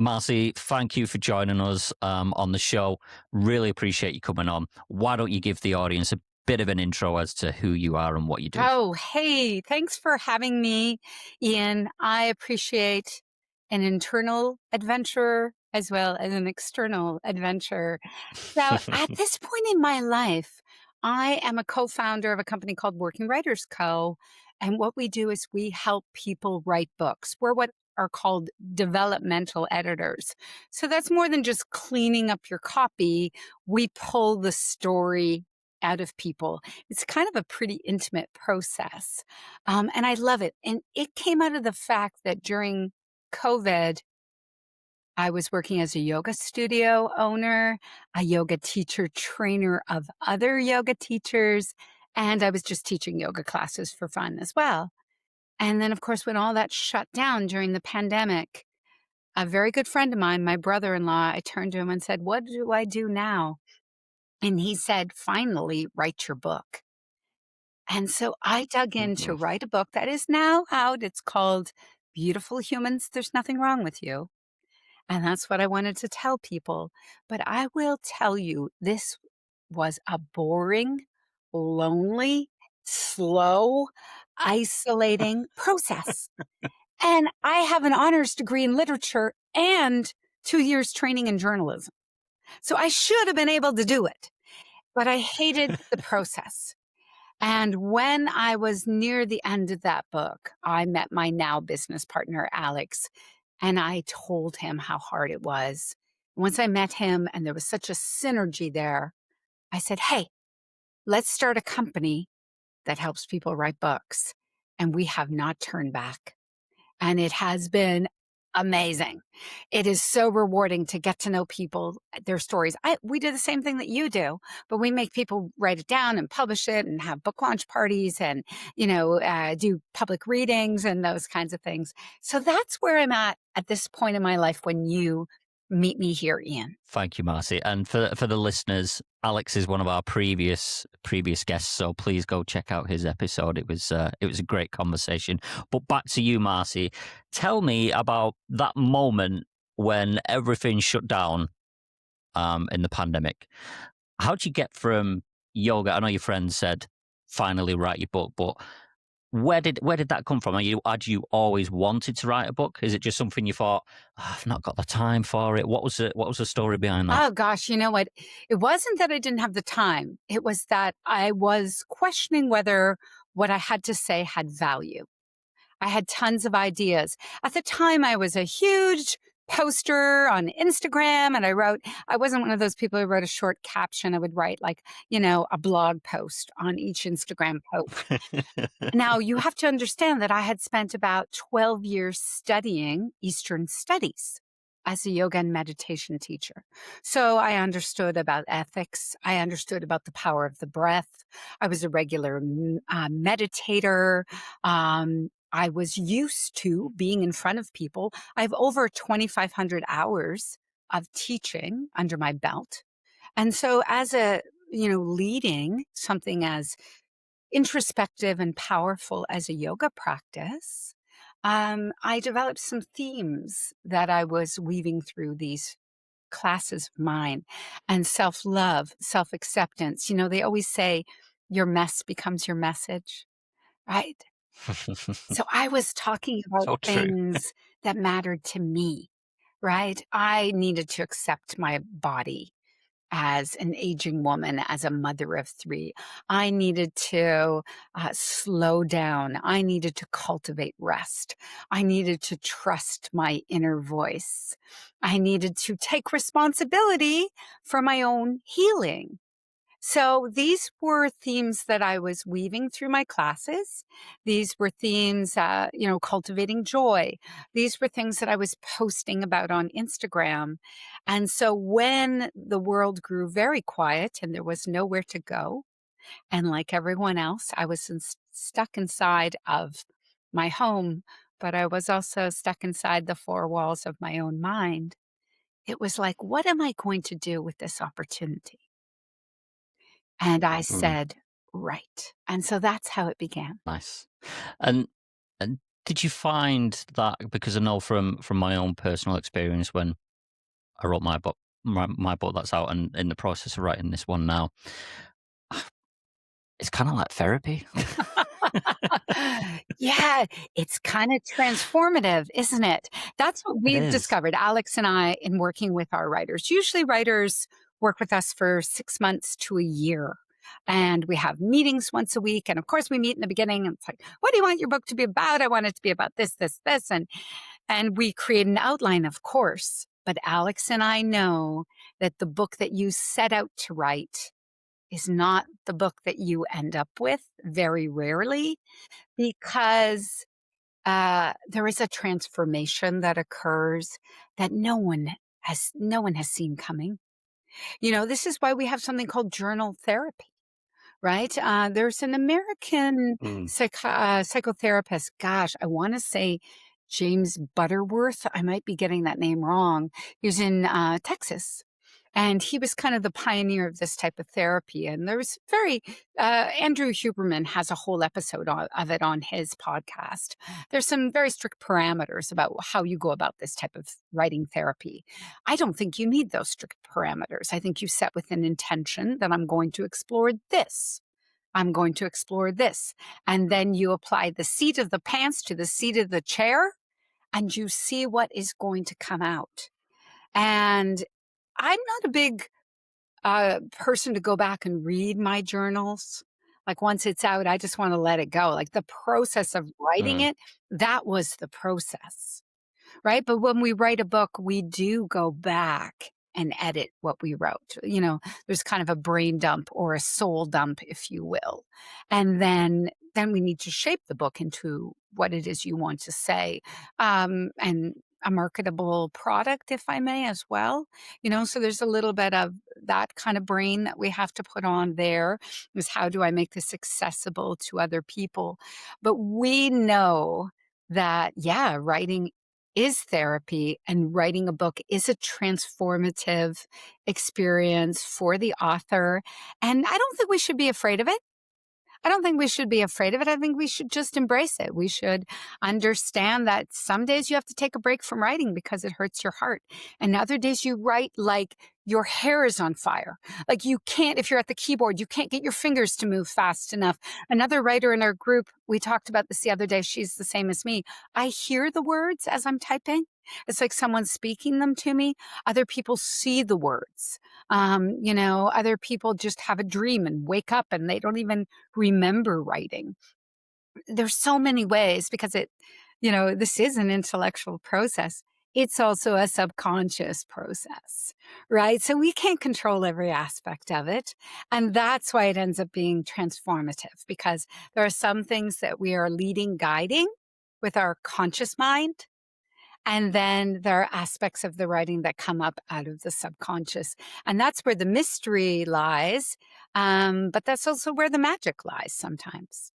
Marcy, thank you for joining us on the show. Really appreciate you coming on. Why don't you give the audience a bit of an intro as to who you are and what you do? Oh, hey, thanks for having me, Ian. I appreciate an internal adventure as well as an external adventure. So, at this point in my life, I am a co founder of a company called Working Writers Co. And what we do is we help people write books. We're what are called developmental editors. So, that's more than just cleaning up your copy. We pull the story out of people. It's kind of a pretty intimate process. And I love it. And it came out of the fact that during COVID, I was working as a yoga studio owner, a yoga teacher, trainer of other yoga teachers, and I was just teaching yoga classes for fun as well. And then, of course, when all that shut down during the pandemic, a very good friend of mine, my brother in law, I turned to him and said, "What do I do now?" And he said, "Finally, write your book." And so I dug in to Mhm. write a book that is now out. It's called Beautiful Humans, There's Nothing Wrong with You. And that's what I wanted to tell people. But I will tell you, this was a boring, lonely, slow, isolating process. And I have an honors degree in literature and 2 years training in journalism. So I should have been able to do it, but I hated the process. And when I was near the end of that book, I met my now business partner, Alex, and I told him how hard it was. Once I met him and there was such a synergy there, I said, "Hey, let's start a company that helps people write books." And we have not turned back. And it has been amazing. It is so rewarding to get to know people, their stories. We do the same thing that you do, but we make people write it down and publish it and have book launch parties and, do public readings and those kinds of things. So that's where I'm at this point in my life when you meet me here, Ian. Thank you, Marcy. And for the listeners, Alex is one of our previous guests, so please go check out his episode. It was a great conversation. But back to you, Marcy. Tell me about that moment when everything shut down in the pandemic. How'd you get from yoga? I know your friend said finally write your book, but where did that come from? Had you always wanted to write a book? Is it just something you thought, "Oh, I've not got the time for it"? What was the story behind that? Oh gosh, you know what? It wasn't that I didn't have the time. It was that I was questioning whether what I had to say had value. I had tons of ideas. At the time, I was a huge poster on Instagram and I wasn't one of those people who wrote a short caption. I would write like, a blog post on each Instagram post. Now, you have to understand that I had spent about 12 years studying Eastern studies as a yoga and meditation teacher. So I understood about ethics. I understood about the power of the breath. I was a regular meditator. I was used to being in front of people. I have over 2,500 hours of teaching under my belt. And so leading something as introspective and powerful as a yoga practice, I developed some themes that I was weaving through these classes of mine and self love, self acceptance. They always say your mess becomes your message, right? So I was talking about So true. things that mattered to me, right? I needed to accept my body as an aging woman, as a mother of three. I needed to slow down. I needed to cultivate rest. I needed to trust my inner voice. I needed to take responsibility for my own healing. So these were themes that I was weaving through my classes. These were themes, cultivating joy. These were things that I was posting about on Instagram. And so when the world grew very quiet and there was nowhere to go, and like everyone else, I was stuck inside of my home, but I was also stuck inside the four walls of my own mind. It was like, what am I going to do with this opportunity? And I Mm, said, "Right." And so that's how it began. nice. And Did you find that, because I know from my own personal experience when I wrote my book that's out and in the process of writing this one now, it's kind of like therapy. Yeah, it's kind of transformative, isn't it? That's what It we've is. discovered, Alex and I, in working with our writers. Usually, writers work with us for 6 months to a year. And we have meetings once a week. And of course, we meet in the beginning and it's like, what do you want your book to be about? I want it to be about this, this, this. And we create an outline, of course. But Alex and I know that the book that you set out to write is not the book that you end up with very rarely, because there is a transformation that occurs that no one has seen coming. This is why we have something called journal therapy, right? There's an American Mm. psychotherapist. Gosh, I want to say James Butterworth. I might be getting that name wrong. He was in Texas. And he was kind of the pioneer of this type of therapy. And Andrew Huberman has a whole episode of it on his podcast. There's some very strict parameters about how you go about this type of writing therapy. I don't think you need those strict parameters. I think you set with an intention that I'm going to explore this. I'm going to explore this. And then you apply the seat of the pants to the seat of the chair and you see what is going to come out. And I'm not a big person to go back and read my journals. Like once it's out, I just want to let it go. Like the process of writing Mm. it, that was the process, right? But when we write a book, we do go back and edit what we wrote. There's kind of a brain dump or a soul dump, if you will. And then we need to shape the book into what it is you want to say. And a marketable product, if I may, as well. So there's a little bit of that kind of brain that we have to put on there, is how do I make this accessible to other people? But we know that, yeah, writing is therapy, and writing a book is a transformative experience for the author. And I don't think we should be afraid of it. I don't think we should be afraid of it. I think we should just embrace it. We should understand that some days you have to take a break from writing because it hurts your heart. And other days you write like your hair is on fire. Like you can't, if you're at the keyboard, you can't get your fingers to move fast enough. Another writer in our group, we talked about this the other day. She's the same as me. I hear the words as I'm typing. It's like someone's speaking them to me. Other people see the words. Other people just have a dream and wake up and they don't even remember writing. There's so many ways because this is an intellectual process. It's also a subconscious process, right? So we can't control every aspect of it. And that's why it ends up being transformative, because there are some things that we are guiding with our conscious mind. And then there are aspects of the writing that come up out of the subconscious. And that's where the mystery lies. But that's also where the magic lies sometimes,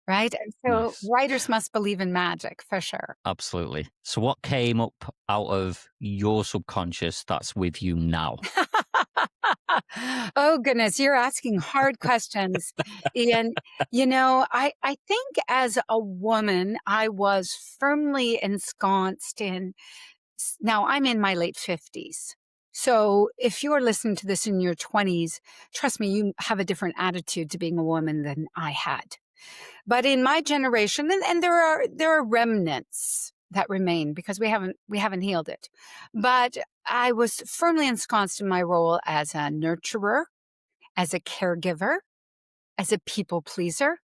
right? And so Nice. writers must believe in magic for sure. Absolutely. So what came up out of your subconscious that's with you now? Oh, goodness, you're asking hard questions. And, I think as a woman, I was firmly ensconced in. Now, I'm in my late 50s. So if you're listening to this in your 20s, trust me, you have a different attitude to being a woman than I had. But in my generation, and there are remnants that remain because we haven't healed it. But I was firmly ensconced in my role as a nurturer, as a caregiver, as a people pleaser,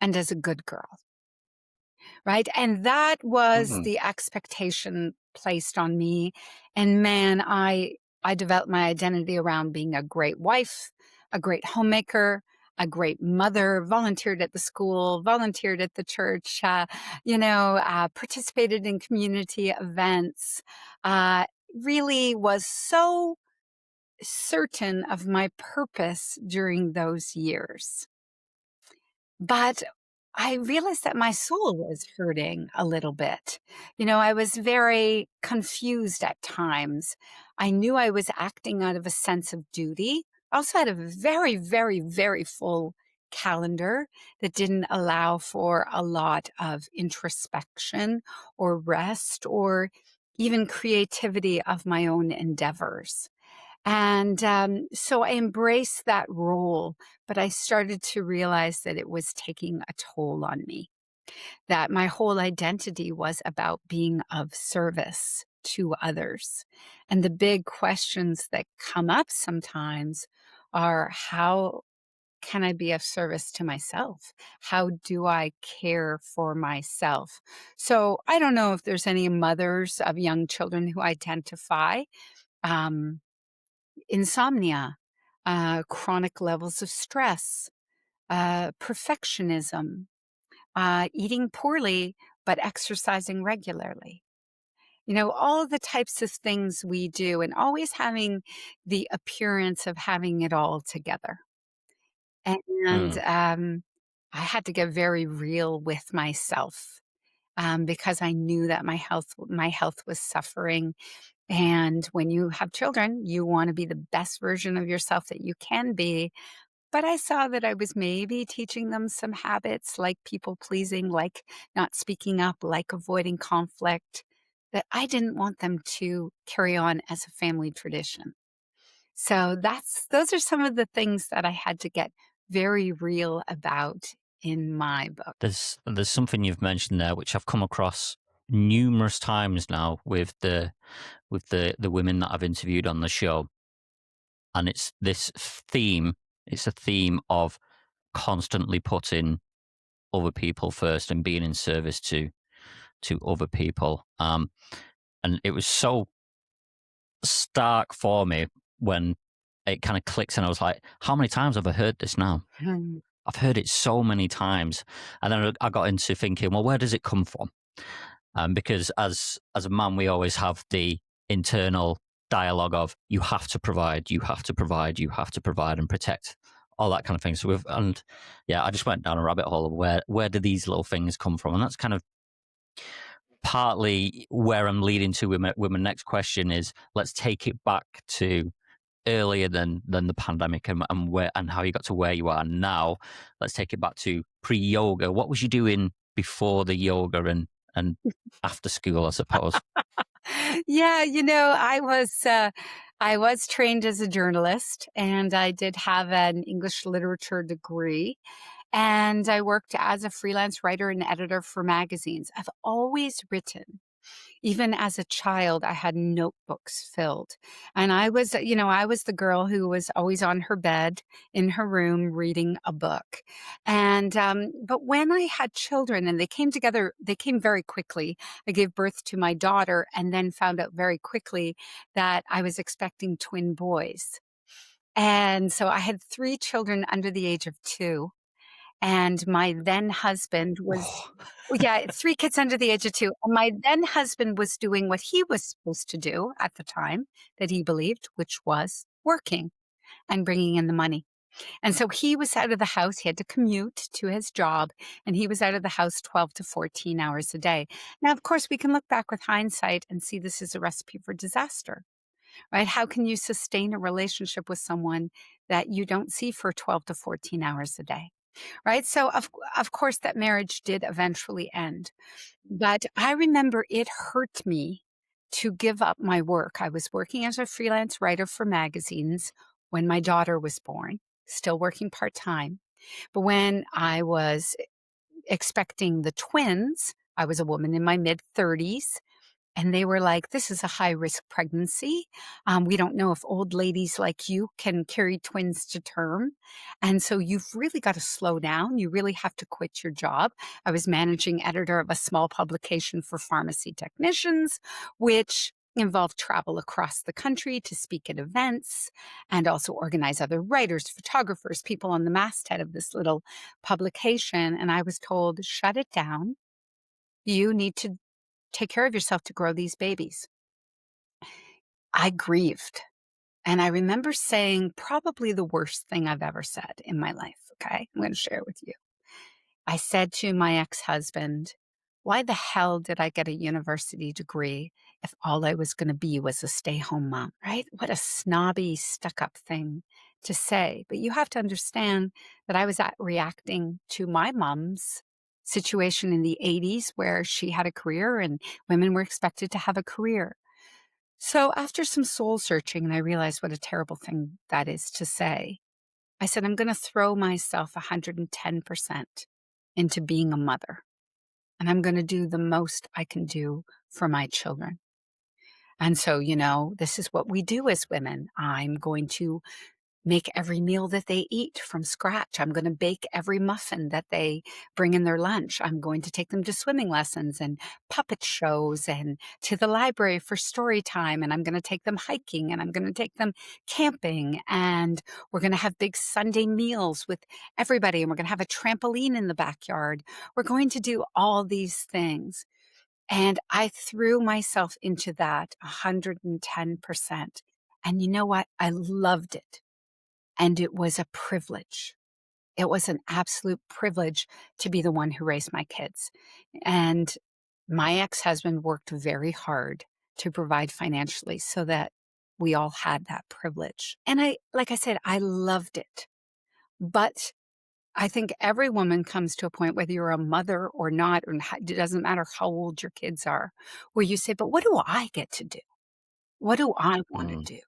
and as a good girl. Right. And that was Mm. the expectation placed on me. And man, I developed my identity around being a great wife, a great homemaker, a great mother, volunteered at the school, volunteered at the church, participated in community events, really was so certain of my purpose during those years. But I realized that my soul was hurting a little bit. I was very confused at times. I knew I was acting out of a sense of duty. I also had a very, very, very full calendar that didn't allow for a lot of introspection or rest or even creativity of my own endeavors. And so I embraced that role, but I started to realize that it was taking a toll on me, that my whole identity was about being of service to others. And the big questions that come up sometimes are, how can I be of service to myself? How do I care for myself? So I don't know if there's any mothers of young children who identify. Um, Insomnia, chronic levels of stress, perfectionism, eating poorly but exercising regularly. All the types of things we do, and always having the appearance of having it all together. And Mm. I had to get very real with myself, because I knew that my health was suffering. And when you have children, you want to be the best version of yourself that you can be. But I saw that I was maybe teaching them some habits like people pleasing, like not speaking up, like avoiding conflict, that I didn't want them to carry on as a family tradition. So those are some of the things that I had to get very real about in my book. There's something you've mentioned there which I've come across numerous times now with the women that I've interviewed on the show, and it's this theme. It's a theme of constantly putting other people first and being in service to other people. And it was so stark for me when it kind of clicks, and I was like, "How many times have I heard this now?" Hmm. I've heard it so many times, and then I got into thinking, well, where does it come from? Because as a man, we always have the internal dialogue of you have to provide, you have to provide, you have to provide and protect, all that kind of thing. And yeah, I just went down a rabbit hole of where do these little things come from, and that's kind of partly where I'm leading to with my next question is, let's take it back to earlier than the pandemic, and where and how you got to where you are now. Let's take it back to pre-yoga. What was you doing before the yoga and after school, I suppose? Yeah, I was trained as a journalist, and I did have an English literature degree, and I worked as a freelance writer and editor for magazines. I've always written. Even as a child, I had notebooks filled. And I was the girl who was always on her bed in her room reading a book. And, but when I had children and they came together, they came very quickly. I gave birth to my daughter and then found out very quickly that I was expecting twin boys. And so I had three children under the age of two. And my then husband was Oh, well, yeah, 3 kids under the age of 2, and my then husband was doing what he was supposed to do at the time that he believed, which was working and bringing in the money. And so he was out of the house, he had to commute to his job, and he was out of the house 12 to 14 hours a day. Now, of course, we can look back with hindsight and see this is a recipe for disaster, right? How can you sustain a relationship with someone that you don't see for 12 to 14 hours a day? Right? So of course that marriage did eventually end. But I remember it hurt me to give up my work. I was working as a freelance writer for magazines when my daughter was born, still working part-time. But when I was expecting the twins, I was a woman in my mid-30s. And they were like, "This is a high risk pregnancy. We don't know if old ladies like you can carry twins to term. And so you've really got to slow down. You really have to quit your job." I was managing editor of a small publication for pharmacy technicians, which involved travel across the country to speak at events and also organize other writers, photographers, people on the masthead of this little publication. And I was told, "Shut it down. You need to take care of yourself to grow these babies." I grieved. And I remember saying probably the worst thing I've ever said in my life. Okay. I'm going to share it with you. I said to my ex husband, "Why the hell did I get a university degree if all I was going to be was a stay home mom?" Right? What a snobby, stuck up thing to say. But you have to understand that I was reacting to my mom's situation in the 80s where she had a career and women were expected to have a career. So after some soul searching, and I realized what a terrible thing that is to say, I said, I'm going to throw myself 110% into being a mother. And I'm going to do the most I can do for my children. And so, this is what we do as women. I'm going to make every meal that they eat from scratch. I'm going to bake every muffin that they bring in their lunch. I'm going to take them to swimming lessons and puppet shows and to the library for story time. And I'm going to take them hiking and I'm going to take them camping. And we're going to have big Sunday meals with everybody. And we're going to have a trampoline in the backyard. We're going to do all these things. And I threw myself into that 110%. And you know what? I loved it. And it was a privilege. It was an absolute privilege to be the one who raised my kids. And my ex-husband worked very hard to provide financially so that we all had that privilege. And like I said, I loved it. But I think every woman comes to a point, whether you're a mother or not, or it doesn't matter how old your kids are, where you say, but what do I get to do? What do I want to Mm. do?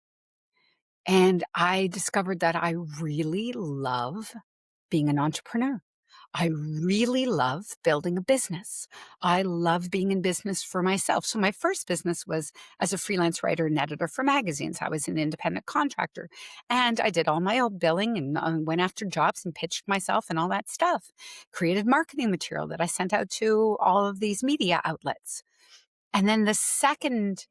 And I discovered that I really love being an entrepreneur. I really love building a business. I love being in business for myself. So my first business was as a freelance writer and editor for magazines. I was an independent contractor and I did all my own billing and went after jobs and pitched myself and all that stuff. Created marketing material that I sent out to all of these media outlets. And then the second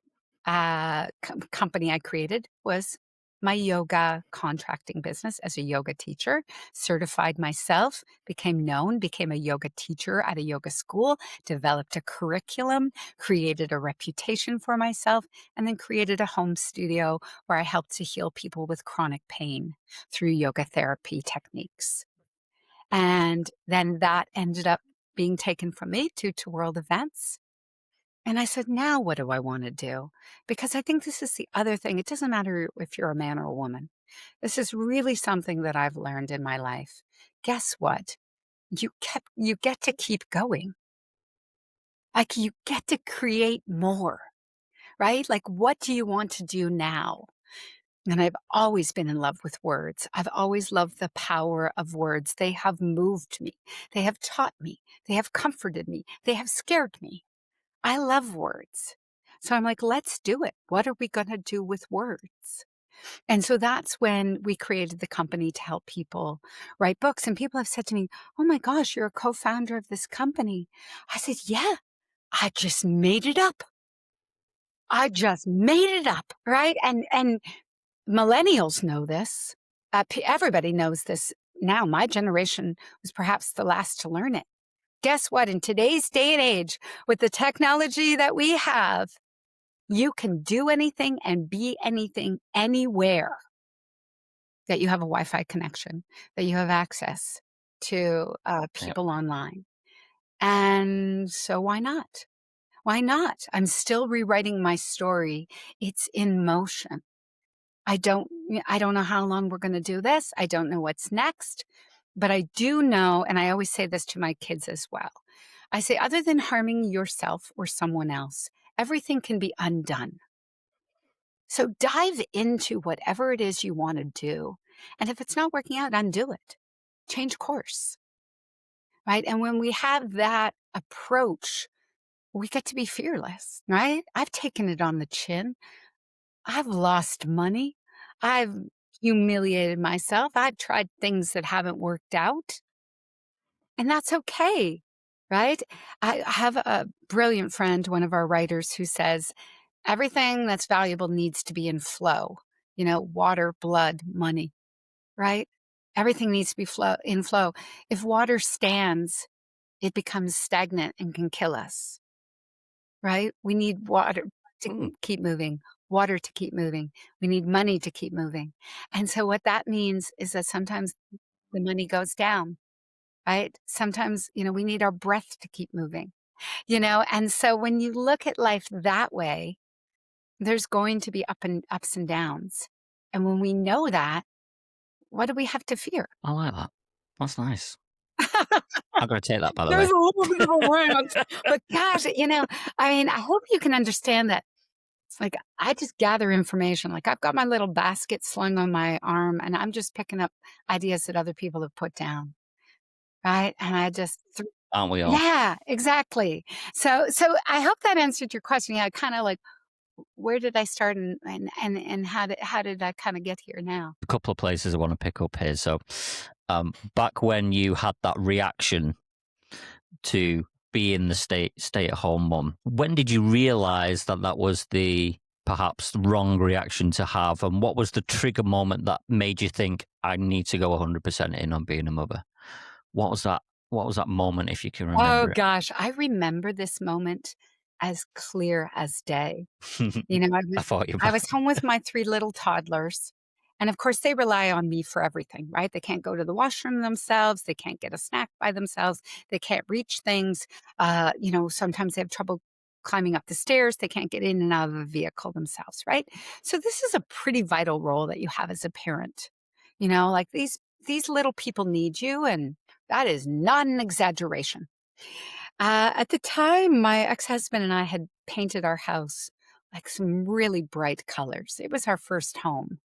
company I created was my yoga contracting business as a yoga teacher, certified myself, became known, became a yoga teacher at a yoga school, developed a curriculum, created a reputation for myself, and then created a home studio where I helped to heal people with chronic pain through yoga therapy techniques. And then that ended up being taken from me to world events. And I said, now what do I want to do? Because I think this is the other thing. It doesn't matter if you're a man or a woman. This is really something that I've learned in my life. Guess what? You get to keep going. Like you get to create more, right? Like what do you want to do now? And I've always been in love with words. I've always loved the power of words. They have moved me. They have taught me. They have comforted me. They have scared me. I love words. So I'm like, let's do it. What are we going to do with words? And so that's when we created the company to help people write books. And people have said to me, oh my gosh, you're a co-founder of this company. I said, yeah, I just made it up. I just made it up. Right. And millennials know this. Everybody knows this now. My generation was perhaps the last to learn it. Guess what? In today's day and age, with the technology that we have, you can do anything and be anything anywhere that you have a Wi-Fi connection, that you have access to Yep. people online. And so why not? Why not? I'm still rewriting my story. It's in motion. I don't know how long we're going to do this. I don't know what's next, but I do know, and I always say this to my kids as well. I say, other than harming yourself or someone else, everything can be undone. So dive into whatever it is you want to do. And if it's not working out, undo it. Change course, right? And when we have that approach, we get to be fearless, right? I've taken it on the chin. I've lost money. I've humiliated myself. I've tried things that haven't worked out. And that's okay, right? I have a brilliant friend, one of our writers, who says, everything that's valuable needs to be in flow. Water, blood, money, right? Everything needs to be in flow. If water stands, it becomes stagnant and can kill us, right? We need water to Mm. keep moving, water to keep moving. We need money to keep moving. And so what that means is that sometimes the money goes down, right? Sometimes, we need our breath to keep moving, And so when you look at life that way, there's going to be ups and downs. And when we know that, what do we have to fear? I like that. That's nice. I'm going to take that, by the There's way. a little bit of a rant, but gosh, I mean, I hope you can understand that. It's like I just gather information. Like I've got my little basket slung on my arm, and I'm just picking up ideas that other people have put down, right? And I just, Aren't we all? yeah, exactly. So I hope that answered your question. Yeah, kind of like where did I start, and how did I kind of get here now? A couple of places I want to pick up here. So, back when you had that reaction to being the stay-at-home mum, when did you realize that that was the perhaps wrong reaction to have, and what was the trigger moment that made you think, I need to go 100% in on being a mother? What was that moment, if you can Oh remember gosh, I remember this moment as clear as day. it? I I was thought you I might. was home with my 3 little toddlers, and of course, they rely on me for everything, right? They can't go to the washroom themselves, they can't get a snack by themselves, they can't reach things, sometimes they have trouble climbing up the stairs, they can't get in and out of a vehicle themselves, right? So this is a pretty vital role that you have as a parent. Like these little people need you, and that is not an exaggeration. At the time, my ex-husband and I had painted our house like some really bright colors. It was our first home.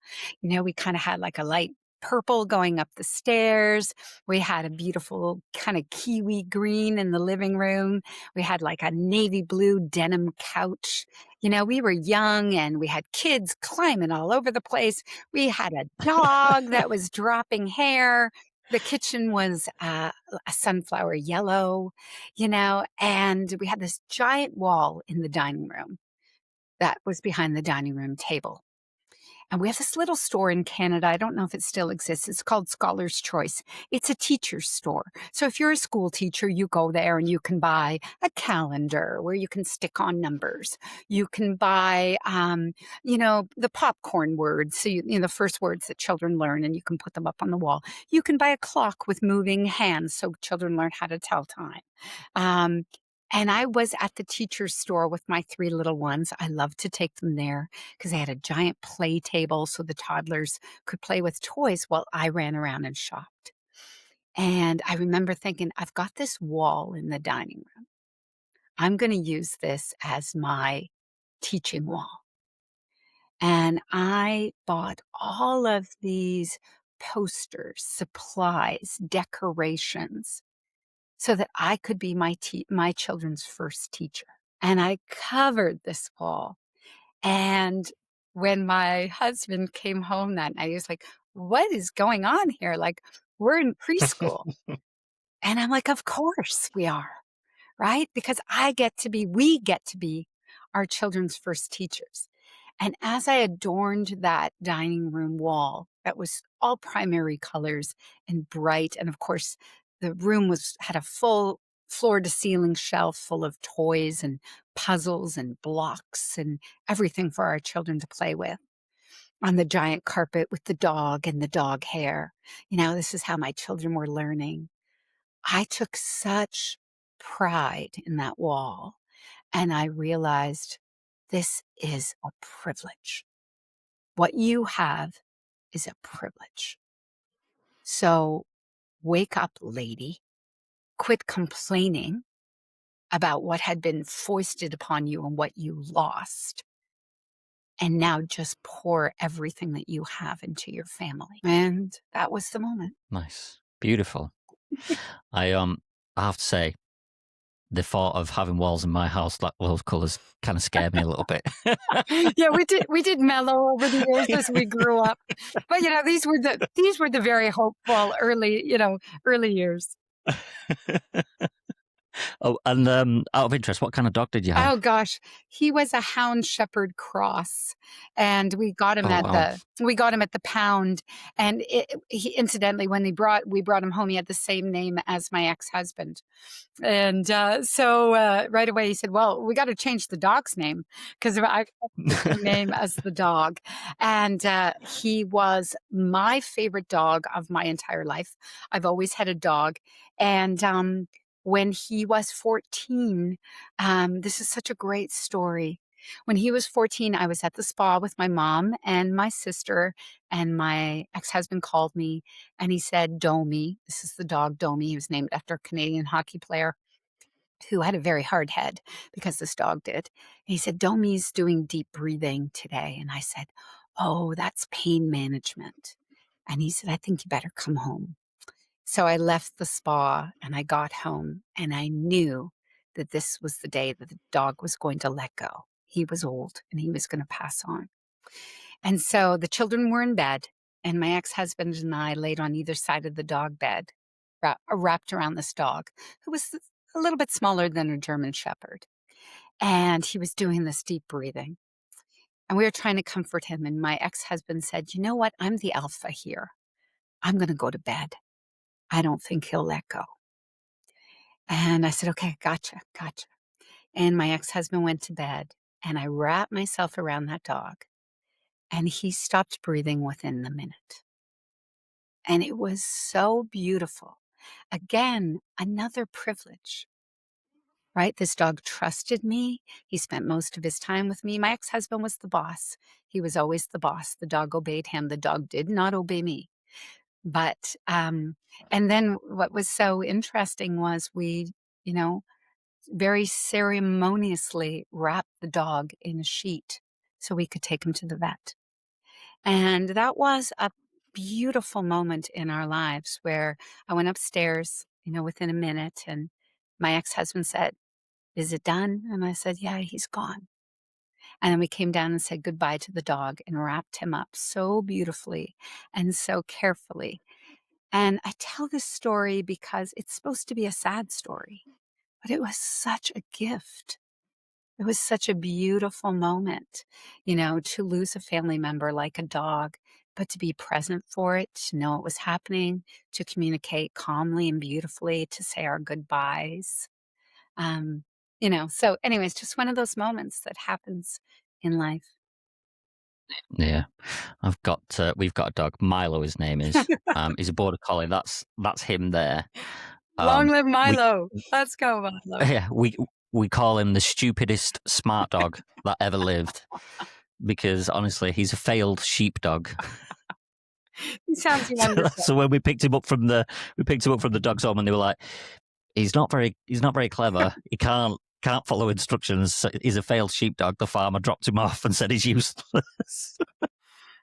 We kind of had like a light purple going up the stairs. We had a beautiful kind of kiwi green in the living room. We had like a navy blue denim couch. We were young and we had kids climbing all over the place. We had a dog that was dropping hair. The kitchen was a sunflower yellow, and we had this giant wall in the dining room that was behind the dining room table. And we have this little store in Canada. I don't know if it still exists. It's called Scholar's Choice. It's a teacher's store. So if you're a school teacher, you go there and you can buy a calendar where you can stick on numbers. You can buy, the popcorn words. So, the first words that children learn, and you can put them up on the wall. You can buy a clock with moving hands so children learn how to tell time. Um, and I was at the teacher's store with my 3 little ones. I loved to take them there because they had a giant play table so the toddlers could play with toys while I ran around and shopped. And I remember thinking, I've got this wall in the dining room. I'm going to use this as my teaching wall. And I bought all of these posters, supplies, decorations so that I could be my children's first teacher. And I covered this wall. And when my husband came home that night, he was like, "What is going on here? Like, we're in preschool." And I'm like, "Of course we are, right? Because we get to be our children's first teachers." And as I adorned that dining room wall that was all primary colors and bright, and of course, the room had a full floor to ceiling shelf full of toys and puzzles and blocks and everything for our children to play with on the giant carpet with the dog and the dog hair. This is how my children were learning. I took such pride in that wall, and I realized this is a privilege. What you have is a privilege. So wake up, lady. Quit complaining about what had been foisted upon you and what you lost. And now just pour everything that you have into your family. And that was the moment. Nice. Beautiful. I have to say, the thought of having walls in my house that those colours kind of scared me a little bit. Yeah, we did mellow over the years as we grew up. But these were the very hopeful early years. Oh, and out of interest, what kind of dog did you Oh have? gosh, he was a Hound Shepherd cross, and we got him Oh, at wow. the pound. And he incidentally, when we brought him home, he had the same name as my ex-husband. And so right away he said, "Well, we got to change the dog's name because I kept the same name as the dog." And he was my favorite dog of my entire life. I've always had a dog, and when he was 14, this is such a great story. When he was 14, I was at the spa with my mom and my sister, and my ex-husband called me and he said, Domi, this is the dog Domi. He was named after a Canadian hockey player who had a very hard head because this dog did. And he said, Domi's doing deep breathing today. And I said, oh, that's pain management. And he said, I think you better come home. So I left the spa and I got home and I knew that this was the day that the dog was going to let go. He was old and he was going to pass on. And so the children were in bed and my ex-husband and I laid on either side of the dog bed, wrapped around this dog who was a little bit smaller than a German shepherd. And he was doing this deep breathing. And we were trying to comfort him. And my ex-husband said, you know what? I'm the alpha here. I'm going to go to bed. I don't think he'll let go. And I said, okay, gotcha. And my ex-husband went to bed and I wrapped myself around that dog and he stopped breathing within the minute. And it was so beautiful. Again, another privilege, right? This dog trusted me. He spent most of his time with me. My ex-husband was the boss. He was always the boss. The dog obeyed him. The dog did not obey me. But, and then what was so interesting was we, you know, very ceremoniously wrapped the dog in a sheet so we could take him to the vet. And that was a beautiful moment in our lives where I went upstairs, within a minute, and my ex-husband said, is it done? And I said, yeah, he's gone. And then we came down and said goodbye to the dog and wrapped him up so beautifully and so carefully. And I tell this story because it's supposed to be a sad story, but it was such a gift. It was such a beautiful moment, to lose a family member like a dog, but to be present for it, to know it was happening, to communicate calmly and beautifully, to say our goodbyes. So anyways, just one of those moments that happens in life. Yeah, we've got a dog. Milo, his name is. He's a border collie. That's him there. Long live Milo. Let's go, Milo. Yeah, we call him the stupidest smart dog that ever lived because honestly, he's a failed sheepdog. He sounds wonderful. So when we picked him up from the dog's home, and they were like, he's not very clever. He can't follow instructions. He's a failed sheepdog. The farmer dropped him off and said he's useless.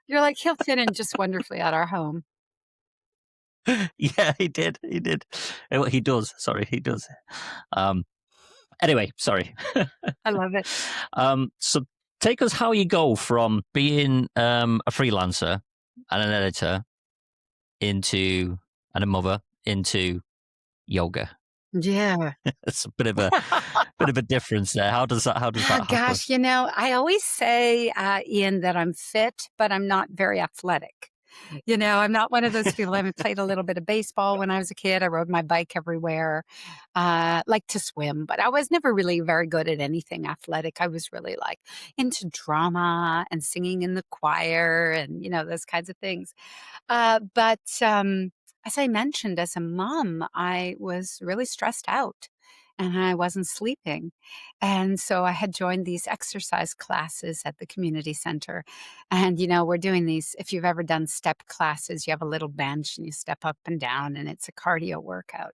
You're like, he'll fit in just wonderfully at our home. Yeah, he did. Well, he does. Sorry, he does. Anyway, sorry. I love it. So take us how you go from being a freelancer and an editor and a mother into yoga. Yeah. It's a bit of a difference there. How does that happen? Gosh, I always say, Ian, that I'm fit, but I'm not very athletic. I'm not one of those people. I played a little bit of baseball when I was a kid. I rode my bike everywhere. Like to swim, but I was never really very good at anything athletic. I was really like into drama and singing in the choir and, those kinds of things. But as I mentioned, as a mom, I was really stressed out and I wasn't sleeping. And so I had joined these exercise classes at the community center. And, we're doing these, if you've ever done step classes, you have a little bench and you step up and down and it's a cardio workout.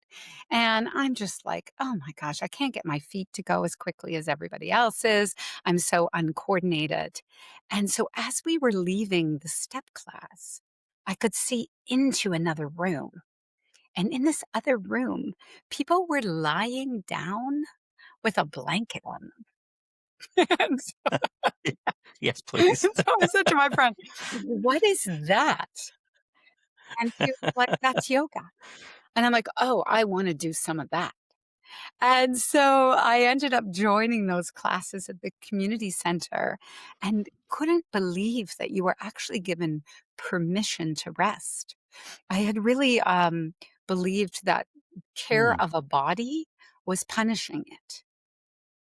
And I'm just like, oh my gosh, I can't get my feet to go as quickly as everybody else's. I'm so uncoordinated. And so as we were leaving the step class, I could see into another room. And in this other room, people were lying down with a blanket on them. And so, Yes, please. so I said to my friend, what is that? And she was like, that's yoga. And I'm like, oh, I want to do some of that. And so I ended up joining those classes at the community center and couldn't believe that you were actually given permission to rest. I had really believed that care of a body was punishing it.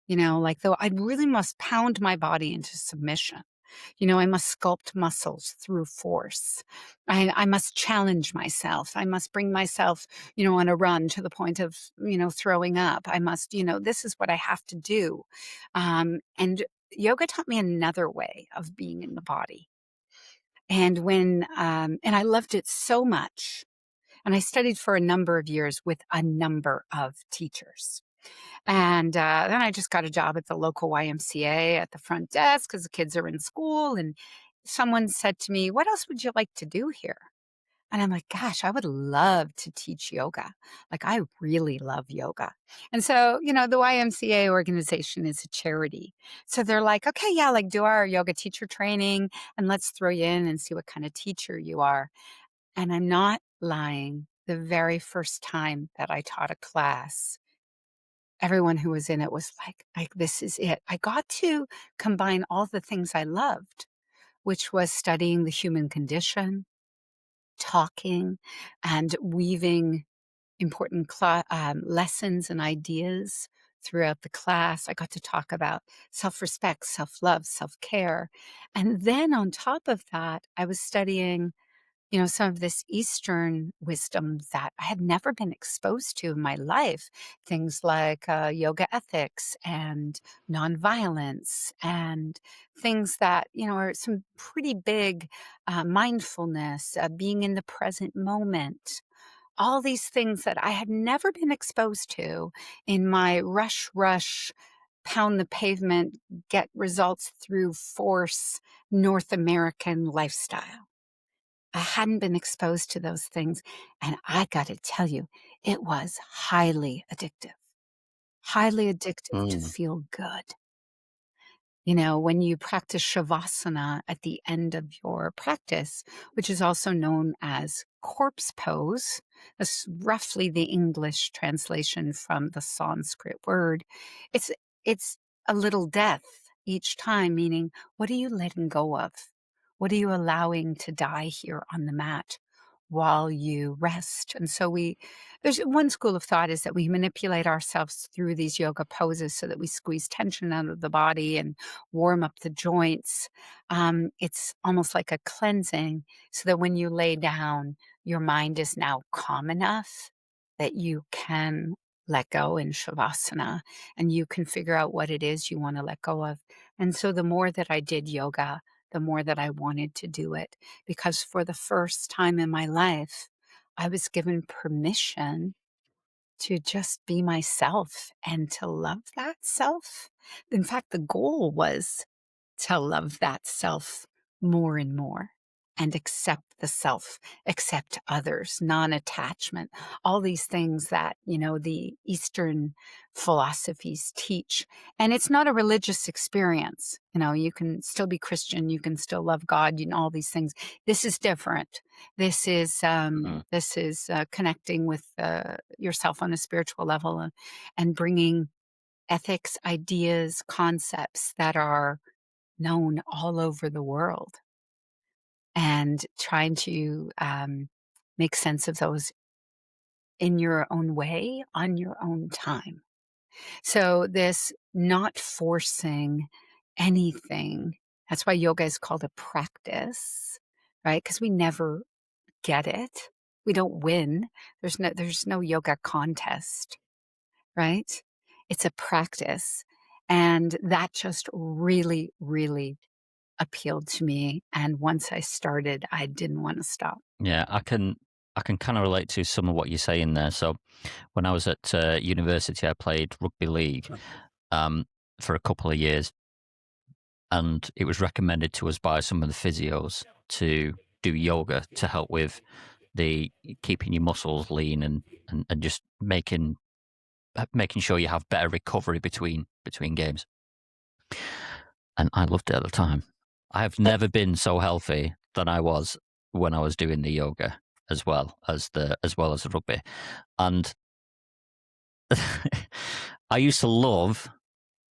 Like though I really must pound my body into submission. I must sculpt muscles through force. I must challenge myself. I must bring myself, on a run to the point of, throwing up. I must, this is what I have to do. And yoga taught me another way of being in the body. And and I loved it so much. And I studied for a number of years with a number of teachers. And then I just got a job at the local YMCA at the front desk because the kids are in school. And someone said to me, "What else would you like to do here?" And I'm like, "Gosh, I would love to teach yoga. Like, I really love yoga." And so, the YMCA organization is a charity. So they're like, "Okay, yeah, like do our yoga teacher training and let's throw you in and see what kind of teacher you are." And I'm not lying. The very first time that I taught a class, everyone who was in it was like, this is it. I got to combine all the things I loved, which was studying the human condition, talking, and weaving important lessons and ideas throughout the class. I got to talk about self respect, self love, self care. And then on top of that, I was studying some of this Eastern wisdom that I had never been exposed to in my life. Things like yoga ethics and nonviolence, and things that, are some pretty big mindfulness, being in the present moment. All these things that I had never been exposed to in my rush, pound the pavement, get results through force, North American lifestyle. I hadn't been exposed to those things, and I gotta tell you, it was highly addictive to Mm. feel good. When you practice Shavasana at the end of your practice, which is also known as corpse pose, that's roughly the English translation from the Sanskrit word. It's it's a little death each time, meaning what are you letting go of? What are you allowing to die here on the mat while you rest? And so there's one school of thought is that we manipulate ourselves through these yoga poses so that we squeeze tension out of the body and warm up the joints. It's almost like a cleansing so that when you lay down, your mind is now calm enough that you can let go in Shavasana and you can figure out what it is you want to let go of. And so the more that I did yoga, the more that I wanted to do it because for the first time in my life, I was given permission to just be myself and to love that self. In fact, the goal was to love that self more and more and accept the self, accept others, non attachment, all these things that, the Eastern philosophies teach. And it's not a religious experience. You can still be Christian, you can still love God, all these things. This is different. Mm. This is connecting with yourself on a spiritual level and bringing ethics, ideas, concepts that are known all over the world and trying to make sense of those in your own way on your own time. So, this not forcing anything, that's why yoga is called a practice, right? Because we never get it. We don't win. There's no yoga contest, right? It's a practice. And that just really, really appealed to me, and once I started, I didn't wanna stop. Yeah, I can kind of relate to some of what you're saying there. So when I was at university, I played rugby league um, for a couple of years, and it was recommended to us by some of the physios to do yoga to help with the keeping your muscles lean and just making sure you have better recovery between games. And I loved it at the time. I have never been so healthy than I was when I was doing the yoga as well as the rugby. And I used to love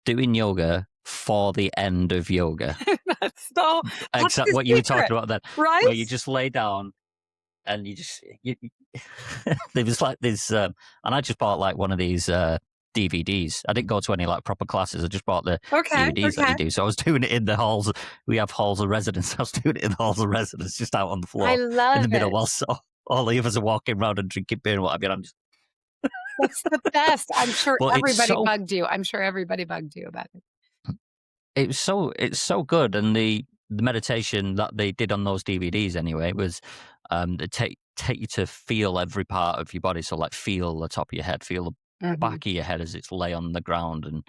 doing yoga for the end of yoga. That's so that's Except the what you were secret, talking about then, right? where you just lay down and there was like this, and I just bought like one of these DVDs. I didn't go to any like proper classes. I just bought the Okay, DVDs that you okay. do. So I was doing it in the halls. We have halls of residence. I was doing it in the halls of residence, just out on the I floor in the love middle, it. whilst all the others are walking around and drinking beer and what have you. And I'm just, That's the best. I'm sure but it's everybody so bugged you. I'm sure everybody bugged you about it. it's so good, and the meditation that they did on those DVDs anyway was they take you to feel every part of your body. So like feel the top of your head, feel the Mhm. back of your head as it's lay on the ground, and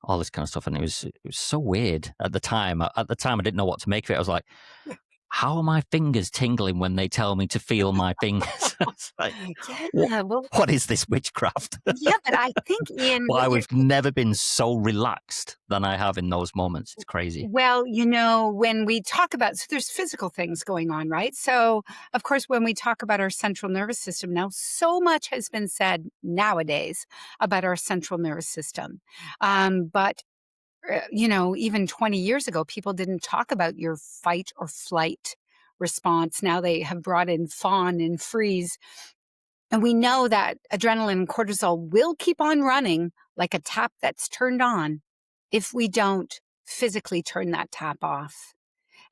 all this kind of stuff. And it was so weird at the time. At the time, I didn't know what to make of it. I was like, how are my fingers tingling when they tell me to feel my fingers? It's like, what Yeah, well, what is this witchcraft? yeah, but I think, Ian, But what I you're have never been so relaxed than I have in those moments. It's crazy. well, when we talk about so there's physical things going on, right? So, of course, when we talk about our central nervous system now, so much has been said nowadays about our central nervous system. But even 20 years ago, people didn't talk about your fight or flight response. Now they have brought in fawn and freeze. And we know that adrenaline and cortisol will keep on running like a tap that's turned on if we don't physically turn that tap off.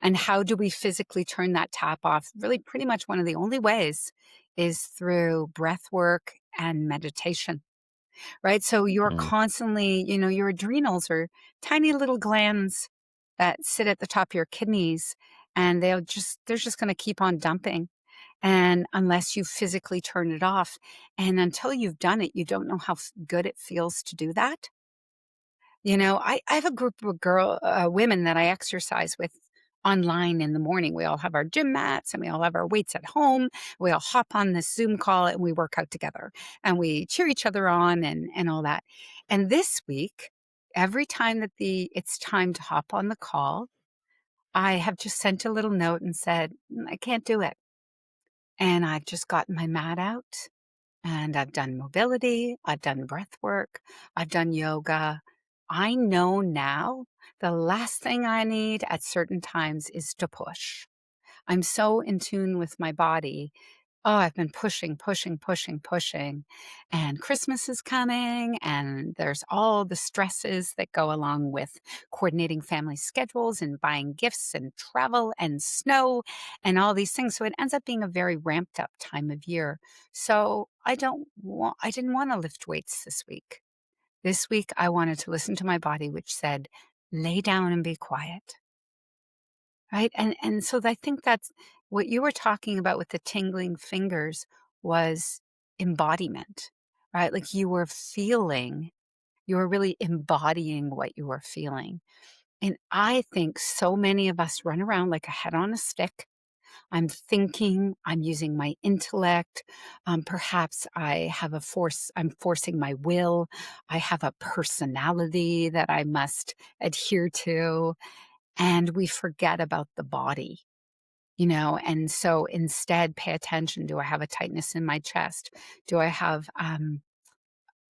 And how do we physically turn that tap off? Really, pretty much one of the only ways is through breath work and meditation, right? So you're Mm. constantly, your adrenals are tiny little glands that sit at the top of your kidneys, and they're just going to keep on dumping. And unless you physically turn it off, and until you've done it, you don't know how good it feels to do that. I have a group of women that I exercise with online in the morning. We all have our gym mats and we all have our weights at home. We all hop on this Zoom call and we work out together and we cheer each other on and all that. And this week, every time that it's time to hop on the call, I have just sent a little note and said, I can't do it. And I've just gotten my mat out and I've done mobility, I've done breath work, I've done yoga. I know now the last thing I need at certain times is to push. I'm so in tune with my body. Oh, I've been pushing, pushing, pushing, pushing. And Christmas is coming, and there's all the stresses that go along with coordinating family schedules and buying gifts and travel and snow and all these things. So it ends up being a very ramped up time of year. So I didn't want to lift weights this week. This week, I wanted to listen to my body, which said, lay down and be quiet. Right? And so I think that's what you were talking about with the tingling fingers was embodiment, right? Like you were really embodying what you were feeling. And I think so many of us run around like a head on a stick. I'm thinking, I'm using my intellect. Perhaps I'm forcing my will. I have a personality that I must adhere to. And we forget about the body. And so instead pay attention. Do I have a tightness in my chest? Do I have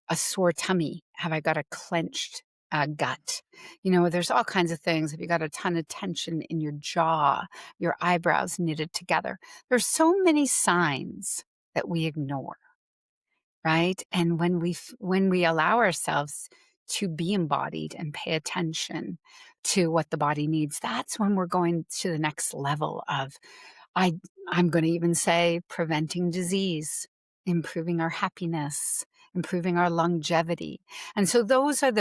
a sore tummy? Have I got a clenched gut? There's all kinds of things. If you got a ton of tension in your jaw, your eyebrows knitted together, there's so many signs that we ignore, right? And when we allow ourselves to be embodied and pay attention to what the body needs, that's when we're going to the next level of I I'm gonna even say preventing disease, improving our happiness, improving our longevity. And so those are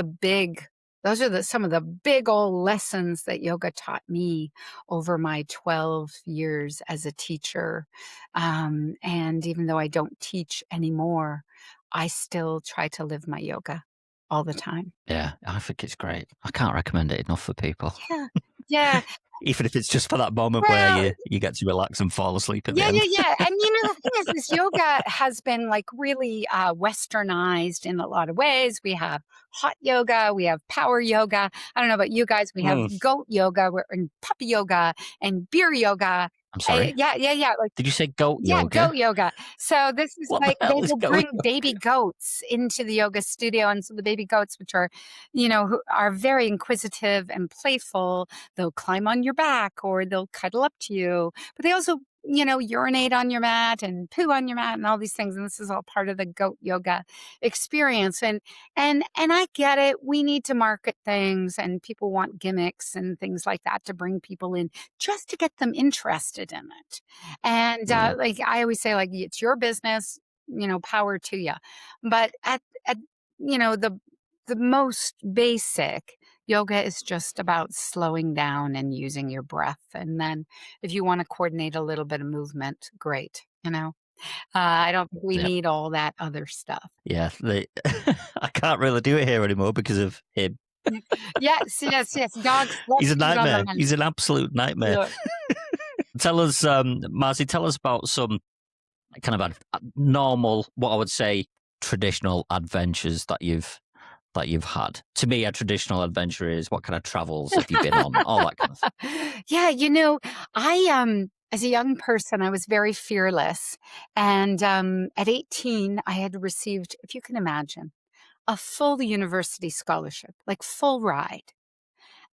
some of the big old lessons that yoga taught me over my 12 years as a teacher. And even though I don't teach anymore, I still try to live my yoga all the time. Yeah, I think it's great. I can't recommend it enough for people. Yeah. Yeah. Even if it's just for that moment where Well, you get to relax and fall asleep at the yeah, yeah, end. yeah, and, the thing is this yoga has been, like, really, westernized in a lot of ways. We have hot yoga, we have power yoga. I don't know about you guys, we have Mm. goat yoga, and puppy yoga, and beer yoga. I'm sorry. Yeah, yeah, yeah, like Did you say goat yeah, yoga? goat yoga. So this is What the like they hell is will going bring on? baby goats into the yoga studio, and so the baby goats, which are, who are very inquisitive and playful, they'll climb on your back or they'll cuddle up to you, but they also, urinate on your mat and poo on your mat and all these things. And this is all part of the goat yoga experience. And I get it. We need to market things, and people want gimmicks and things like that to bring people in just to get them interested in it. And, Mm. like, I always say, like, "It's your business, power to you." But at the most basic, Yoga is just about slowing down and using your breath. And then if you want to coordinate a little bit of movement, great. I don't think we Yep. need all that other stuff. Yeah. I can't really do it here anymore because of him. Yes, yes, yes. Dogs love He's a to eat on the nightmare. run. He's an absolute nightmare. Yeah. Tell us, Marcy, tell us about some kind of normal, what I would say, traditional adventures that you've had. To me, a traditional adventure is what kind of travels have you been on, all that kind of thing. Yeah, I as a young person, I was very fearless. And at 18, I had received, if you can imagine, a full university scholarship, like full ride.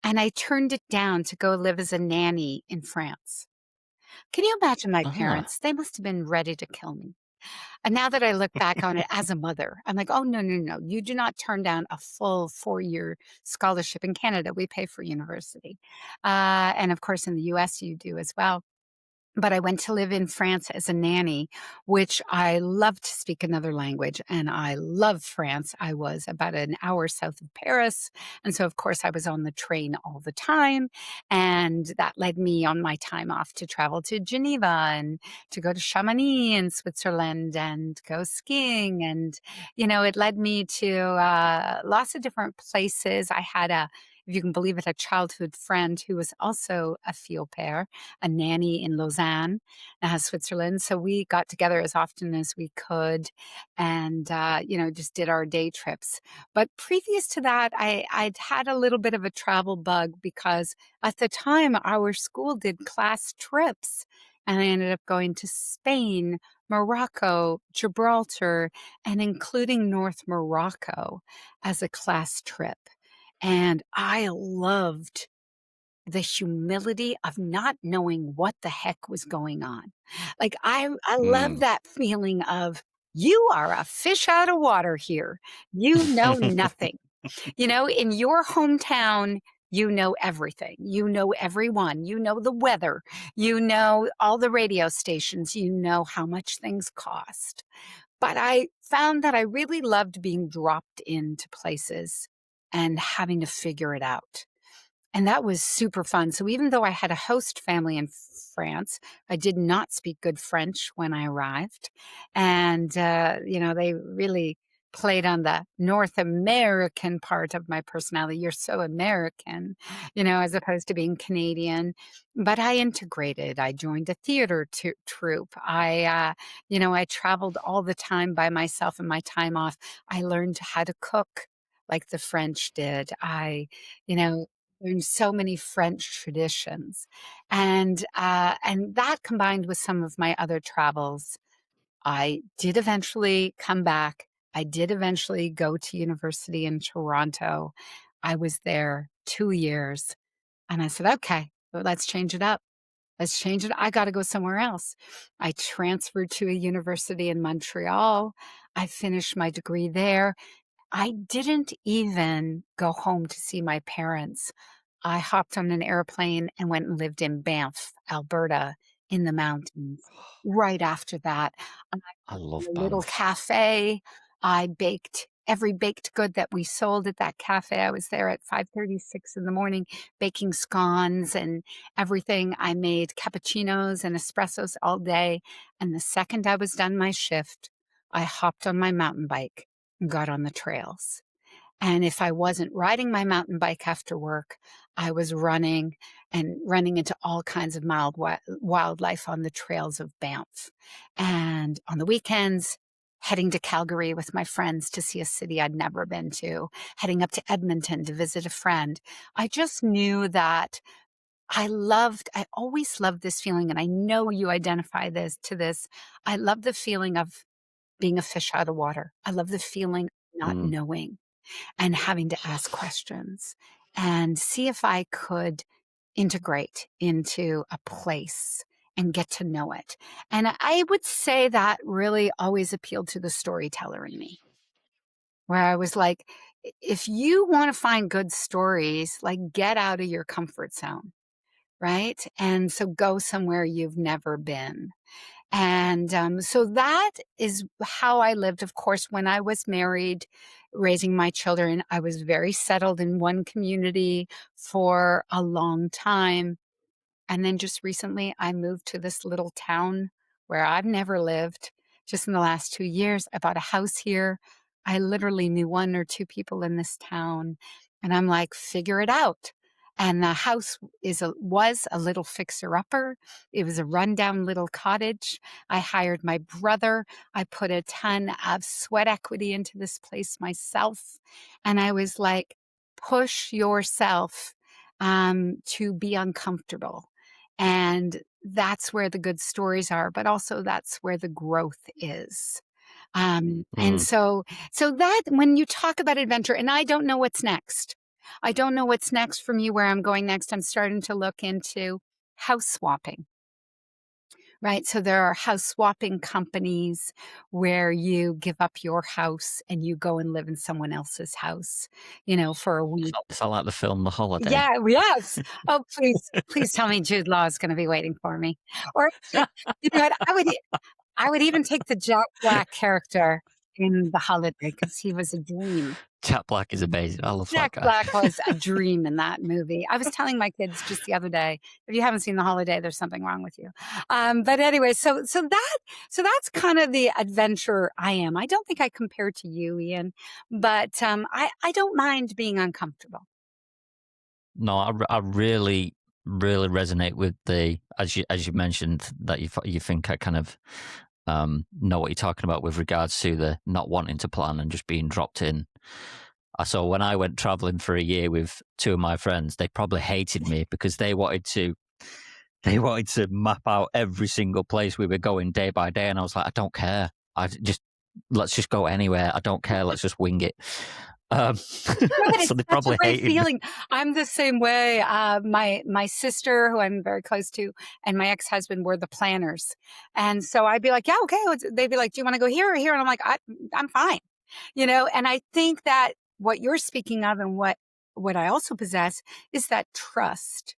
And I turned it down to go live as a nanny in France. Can you imagine my Ah, parents? They must have been ready to kill me. And now that I look back on it as a mother, I'm like, oh, no, no, no. You do not turn down a full 4-year scholarship. In Canada, we pay for university. And of course, in the US, you do as well. But I went to live in France as a nanny, which I love to speak another language, and I love France. I was about an hour south of Paris, and so, of course, I was on the train all the time, and that led me on my time off to travel to Geneva and to go to Chamonix in Switzerland and go skiing, and, it led me to, lots of different places. I had if you can believe it, a childhood friend who was also a field pair, a nanny in Lausanne, Switzerland. So we got together as often as we could and, just did our day trips. But previous to that, I'd had a little bit of a travel bug because at the time our school did class trips. And I ended up going to Spain, Morocco, Gibraltar, and including North Morocco as a class trip. And I loved the humility of not knowing what the heck was going on. Like, I love mm. that feeling of, "You are a fish out of water here. You know nothing." In your hometown, you know everything. You know everyone. You know the weather. You know all the radio stations. You know how much things cost. But I found that I really loved being dropped into places and having to figure it out. And that was super fun. So even though I had a host family in France, I did not speak good French when I arrived. And, they really played on the North American part of my personality. You're so American, as opposed to being Canadian. But I integrated. I joined a theater troupe. I traveled all the time by myself in my time off. I learned how to cook like the French did. You know, learned so many French traditions. And that combined with some of my other travels, I did eventually come back. I did eventually go to university in Toronto. I was there 2 years, and I said, "Okay, well, let's change it up. Let's change it. I gotta go somewhere else." I transferred to a university in Montreal. I finished my degree there. I didn't even go home to see my parents. I hopped on an airplane and went and lived in Banff, Alberta, in the mountains. Right after that, I I opened love a little Banff. cafe. I baked every baked good that we sold at that cafe. I was there at 5:36 in the morning baking scones and everything. I made cappuccinos and espressos all day, and the second I was done my shift, I hopped on my mountain bike and got on the trails. And if I wasn't riding my mountain bike after work, I was running and running into all kinds of wildlife on the trails of Banff. And on the weekends, heading to Calgary with my friends to see a city I'd never been to, heading up to Edmonton to visit a friend. I just knew that I always loved this feeling, and I know you identify this. I love the feeling of being a fish out of water. I love the feeling of not Mm. knowing and having to ask questions and see if I could integrate into a place and get to know it. And I would say that really always appealed to the storyteller in me, where I was like, if you want to find good stories, like get out of your comfort zone, right? And so go somewhere you've never been. And so that is how I lived. Of course, when I was married, raising my children, I was very settled in one community for a long time. And then just recently, I moved to this little town where I've never lived. Just in the last 2 years, I bought a house here. I literally knew 1 or 2 people in this town, and I'm like, "Figure it out." And the house was a little fixer-upper. It was a rundown little cottage. I hired my brother. I put a ton of sweat equity into this place myself, and I was like, "Push yourself, to be uncomfortable." And that's where the good stories are, but also that's where the growth is. And Mm. so that when you talk about adventure, and I don't know what's next. I don't know what's next for me, where I'm going next. I'm starting to look into house swapping, right? So there are house swapping companies where you give up your house and you go and live in someone else's house, for a week. Is that like the film The Holiday? Yeah, yes. Oh, please tell me Jude Law is gonna be waiting for me. Or, you know what? I would even take the Jack Black character in The Holiday because he was a dream. Jack Black is amazing. I love that Jack guy. Black was a dream in that movie. I was telling my kids just the other day, if you haven't seen The Holiday, there's something wrong with you. But anyway, so that's kind of the adventure I am. I don't think I compare to you, Ian, but I don't mind being uncomfortable. No, I really, really resonate with the as you mentioned that you think I kind of know what you're talking about with regards to the not wanting to plan and just being dropped in. So when I went traveling for a year with 2 of my friends, they probably hated me because they wanted to map out every single place we were going day by day, and I was like, I don't care. Let's just go anywhere. I don't care. Let's just wing it. No, but So it's they such a probably great hated me. feeling. I'm the same way. My sister, who I'm very close to, and my ex-husband were the planners. And so I'd be like, yeah, okay. They'd be like, do you want to go here or here? And I'm like, I'm fine. And I think that what you're speaking of, and what I also possess, is that trust,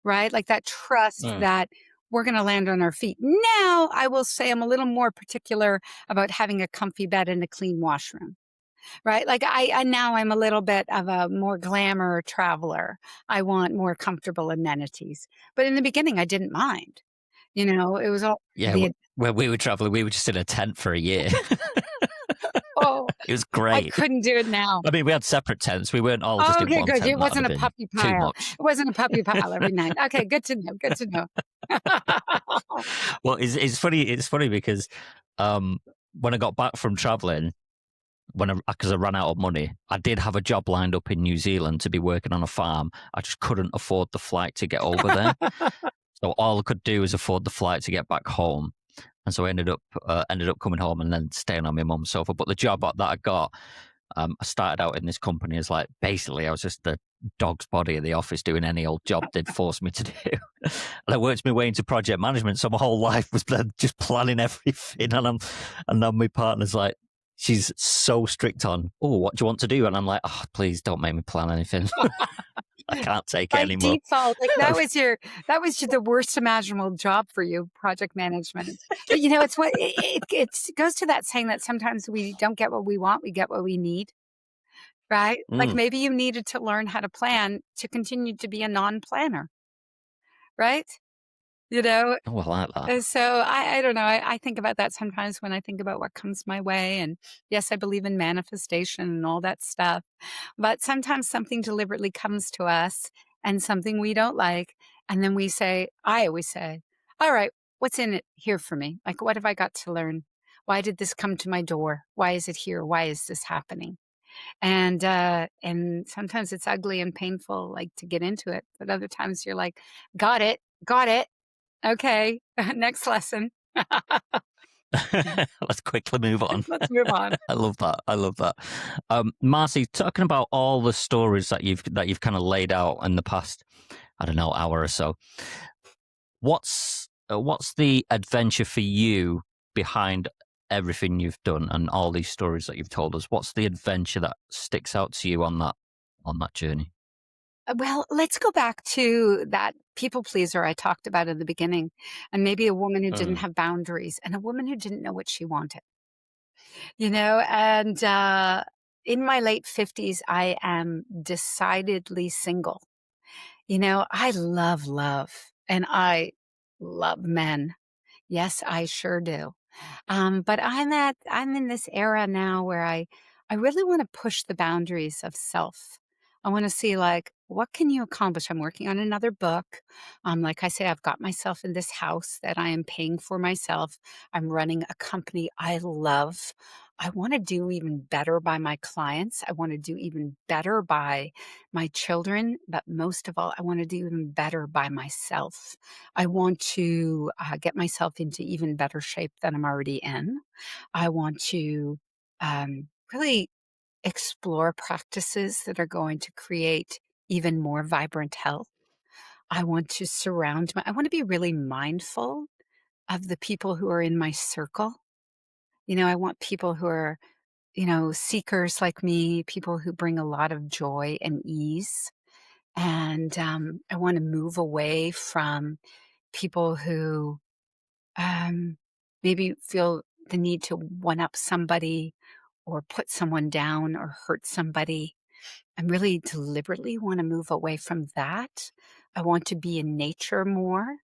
right? Like that trust Mm. that we're going to land on our feet. Now, I will say I'm a little more particular about having a comfy bed and a clean washroom. Right? Like I now I'm a little bit of a more glamour traveler. I want more comfortable amenities. But in the beginning, I didn't mind. It was all Yeah, the when we were traveling, we were just in a tent for a year. oh, It was I great. couldn't do it now. I mean, we had separate tents. We weren't all just in Okay, one good. tent. It That would wasn't have a been puppy too pile. much. It wasn't a puppy pile every night. Okay, good to know. Good to know. Well, it's funny. It's funny because when I got back from traveling, because I ran out of money, I did have a job lined up in New Zealand to be working on a farm. I just couldn't afford the flight to get over there, so all I could do was afford the flight to get back home. And so I ended up coming home and then staying on my mum's sofa. But the job that I got, I started out in this company as like basically I was just the dog's body of the office doing any old job they'd force me to do. And I worked my way into project management, so my whole life was just planning everything. And then my partner's like, she's so strict on, oh, what do you want to do? And I'm like, oh, please don't make me plan anything. I can't take it By anymore. default, like that was the worst imaginable job for you, project management. But it's what it goes to that saying that sometimes we don't get what we want, we get what we need. Right? Like Mm. maybe you needed to learn how to plan to continue to be a non-planner, right? You know? Oh, I like that. So I don't know. I think about that sometimes when I think about what comes my way. And yes, I believe in manifestation and all that stuff. But sometimes something deliberately comes to us and something we don't like. And then I always say, all right, what's in it here for me? Like, what have I got to learn? Why did this come to my door? Why is it here? Why is this happening? And sometimes it's ugly and painful, like to get into it. But other times you're like, got it, got it. Okay, next lesson. Let's quickly move on. Let's move on. I love that. I love that. Marcy, talking about all the stories that you've kind of laid out in the past, I don't know, hour or so. What's the adventure for you behind everything you've done and all these stories that you've told us? What's the adventure that sticks out to you on that journey? Well, let's go back to that people pleaser I talked about in the beginning, and maybe a woman who didn't Mm. have boundaries and a woman who didn't know what she wanted, and in my late 50s, I am decidedly single. I love love and I love men. Yes, I sure do. But I'm in this era now where I really want to push the boundaries of self. I want to see like what can you accomplish? I'm working on another book. Like I say, I've got myself in this house that I am paying for myself. I'm running a company I love. I want to do even better by my clients. I want to do even better by my children, but most of all, I want to do even better by myself. I want to get myself into even better shape than I'm already in. I want to really explore practices that are going to create even more vibrant health. I want to be really mindful of the people who are in my circle. I want people who are, seekers like me, people who bring a lot of joy and ease. And I want to move away from people who um, maybe feel the need to one up somebody or put someone down or hurt somebody. I really deliberately want to move away from that. I want to be in nature more.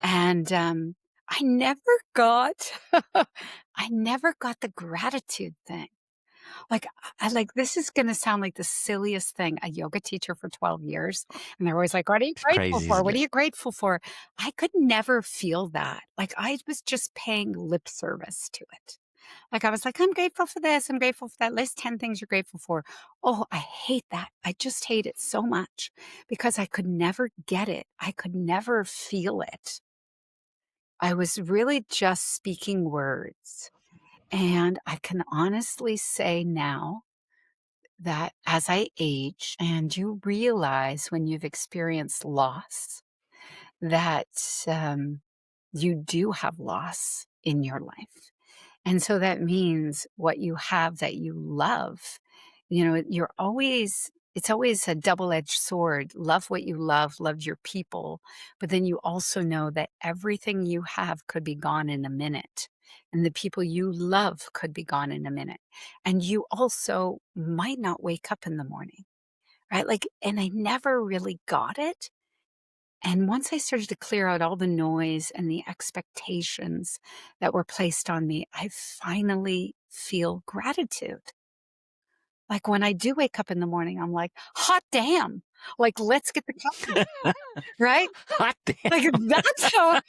And I never got, I never got the gratitude thing. Like, this is gonna sound like the silliest thing, a yoga teacher for 12 years, and they're always like, "What are you It's grateful crazy, for? isn't What are it? you grateful for?" I could never feel that. Like, I was just paying lip service to it. Like, I was like, "I'm grateful for this, I'm grateful for that. List 10 things you're grateful for." Oh, I hate that. I just hate it so much because I could never get it. I could never feel it. I was really just speaking words, and I can honestly say now that as I age and you realize when you've experienced loss that you do have loss in your life. And so that means what you have that you love, it's always a double edged sword. Love what you love your people. But then you also know that everything you have could be gone in a minute. And the people you love could be gone in a minute. And you also might not wake up in the morning, right? Like, and I never really got it. And once I started to clear out all the noise and the expectations that were placed on me, I finally feel gratitude. Like when I do wake up in the morning, I'm like, hot damn. Like, let's get the coffee, right? Hot Like damn. that's how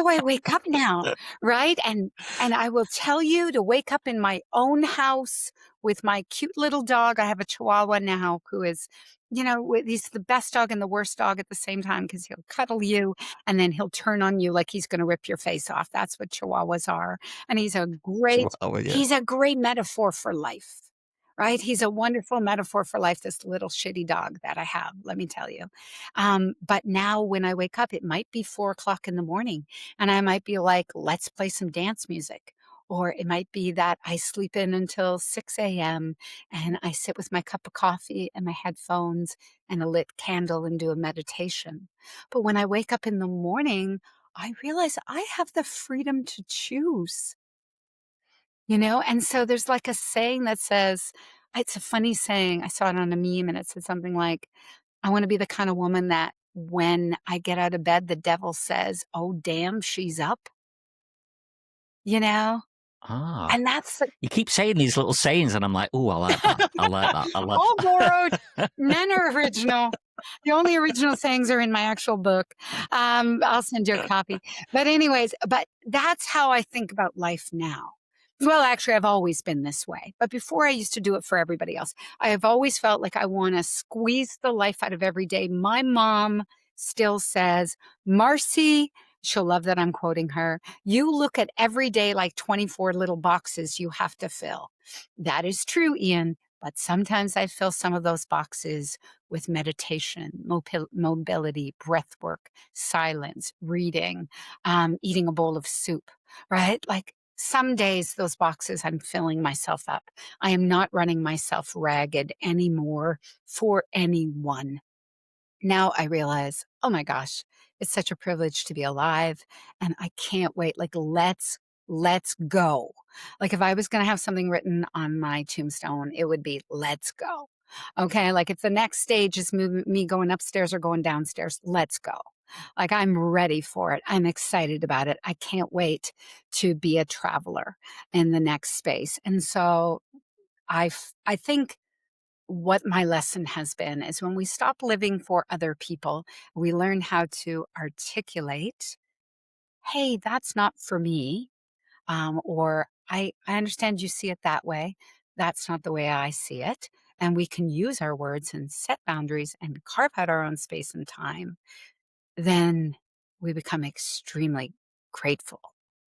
I wake up now, right? And I will tell you to wake up in my own house with my cute little dog. I have a Chihuahua now who is, he's the best dog and the worst dog at the same time because he'll cuddle you and then he'll turn on you like he's going to rip your face off. That's what Chihuahuas are. And Chihuahua, yeah. he's a great metaphor for life. Right? He's a wonderful metaphor for life, this little shitty dog that I have, let me tell you. But now when I wake up, it might be 4 o'clock in the morning and I might be like, let's play some dance music. Or it might be that I sleep in until 6 a.m. and I sit with my cup of coffee and my headphones and a lit candle and do a meditation. But when I wake up in the morning, I realize I have the freedom to choose. And so there's like a saying that says, it's a funny saying. I saw it on a meme and it said something like, I want to be the kind of woman that when I get out of bed, the devil says, oh, damn, she's up, you know? Ah. And that's the You keep saying these little sayings, and I'm like, "Oh, I like that. I like that. I like all borrowed, that." none are original. The only original sayings are in my actual book. I'll send you a copy. But anyways, but that's how I think about life now. Well, actually, I've always been this way. But before I used to do it for everybody else, I have always felt like I want to squeeze the life out of every day. My mom still says, Marcy, she'll love that I'm quoting her. You look at every day like 24 little boxes you have to fill. That is true, Ian. But sometimes I fill some of those boxes with meditation, mobility, breath work, silence, reading, eating a bowl of soup, right? Like Some days, those boxes, I'm filling myself up. I am not running myself ragged anymore for anyone. Now I realize, oh my gosh, it's such a privilege to be alive and I can't wait. Like, let's go. Like, if I was going to have something written on my tombstone, it would be let's go. Okay. Like, if the next stage is me going upstairs or going downstairs, let's go. Like, I'm ready for it. I'm excited about it. I can't wait to be a traveler in the next space. And so I think what my lesson has been is when we stop living for other people, we learn how to articulate, hey, that's not for me. Or I understand you see it that way. That's not the way I see it. And we can use our words and set boundaries and carve out our own space and time. Then we become extremely grateful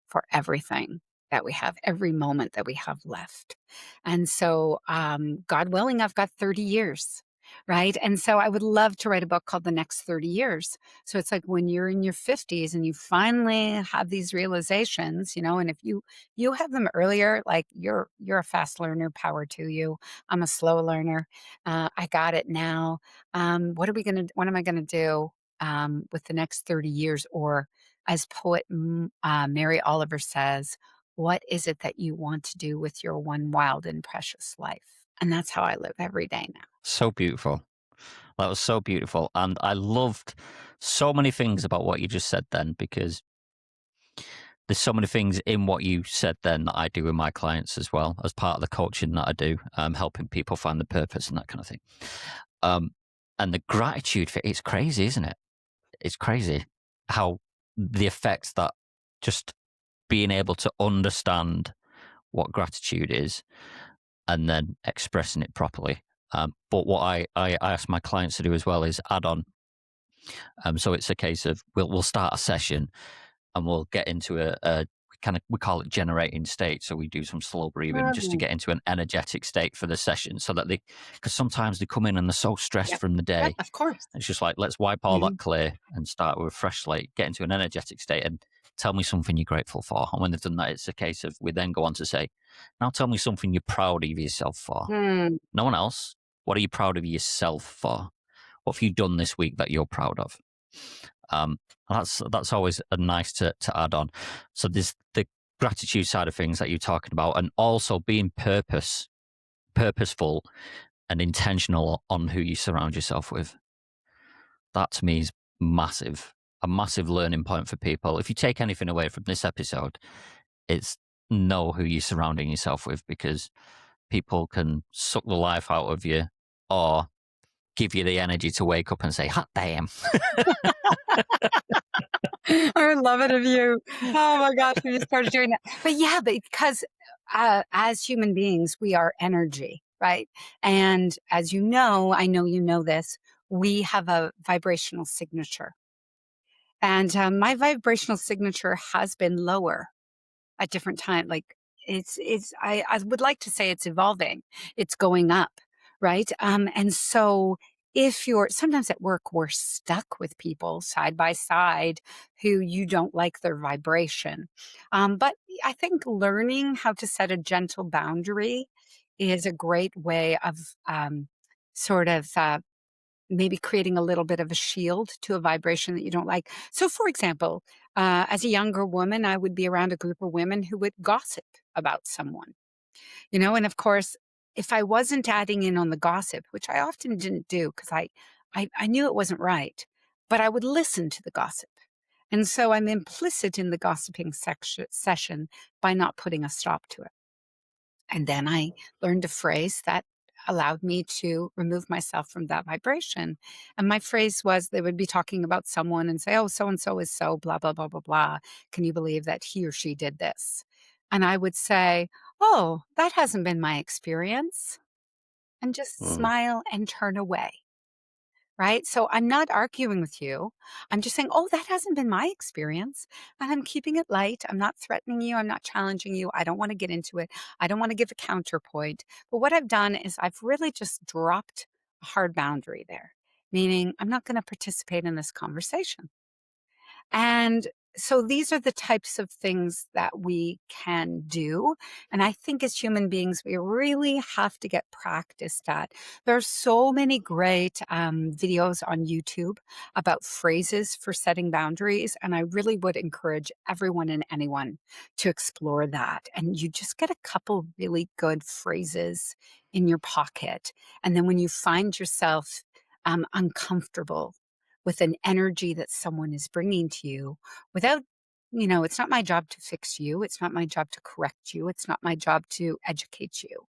for everything that we have, every moment that we have left. And so, God willing, I've got 30 years, right? And so I would love to write a book called The Next 30 Years. So it's like when you're in your 50s and you finally have these realizations, and if you have them earlier, like you're a fast learner, power to you. I'm a slow learner. I got it now. What am I gonna do with the next 30 years? Or, as poet Mary Oliver says, what is it that you want to do with your one wild and precious life? And that's how I live every day now. So beautiful. That was so beautiful. And I loved so many things about what you just said then, because there's so many things in what you said then that I do with my clients as well, as part of the coaching that I do, helping people find the purpose and that kind of thing. Um, and the gratitude for it's crazy, isn't it? It's crazy how the effects that just being able to understand what gratitude is and then expressing it properly. But what I ask my clients to do as well is add on. So it's a case of we'll start a session and we'll get into a kind of, we call it generating state. So we do some slow breathing just to Mm. get into an energetic state for the session, so that because sometimes they come in and they're so stressed Yep. from the Yep. day. Of course. It's just like, let's wipe all that Mhm. clear and start with a fresh slate, get into an energetic state, and tell me something you're grateful for. And when they've done that, it's a case of we then go on to say, now tell me something you're proud of yourself for. Mm. No one else. What are you proud of yourself for? What have you done this week that you're proud of? Um, that's always a nice to add on. So there's the gratitude side of things that you're talking about, and also being purposeful and intentional on who you surround yourself with. That to me is massive, a massive learning point for people. If you take anything away from this episode, it's know who you're surrounding yourself with, because people can suck the life out of you or give you the energy to wake up and say, hot damn. I would love it if you, oh my gosh, we just started doing that. But yeah, because as human beings, we are energy, right? And as you know, I know you know this, we have a vibrational signature. And my vibrational signature has been lower at different time. Like, I would like to say it's evolving. It's going up, right? And so if you're sometimes at work, we're stuck with people side by side who you don't like their vibration. But I think learning how to set a gentle boundary is a great way of sort of maybe creating a little bit of a shield to a vibration that you don't like. So, for example, as a younger woman, I would be around a group of women who would gossip about someone, and of course, if I wasn't adding in on the gossip, which I often didn't do because I knew it wasn't right, but I would listen to the gossip. And so I'm implicit in the gossiping session by not putting a stop to it. And then I learned a phrase that allowed me to remove myself from that vibration. And my phrase was they would be talking about someone and say, oh, so and so is so blah, blah, blah, blah, blah. Can you believe that he or she did this? And I would say, oh, that hasn't been my experience. And just Mm. smile and turn away. Right. So I'm not arguing with you. I'm just saying, oh, that hasn't been my experience. And I'm keeping it light. I'm not threatening you. I'm not challenging you. I don't want to get into it. I don't want to give a counterpoint. But what I've done is I've really just dropped a hard boundary there, meaning I'm not going to participate in this conversation. And so these are the types of things that we can do. And I think as human beings, we really have to get practiced at. There are so many great videos on YouTube about phrases for setting boundaries. And I really would encourage everyone and anyone to explore that. And you just get a couple really good phrases in your pocket. And then when you find yourself uncomfortable with an energy that someone is bringing to you, without, it's not my job to fix you. It's not my job to correct you. It's not my job to educate you.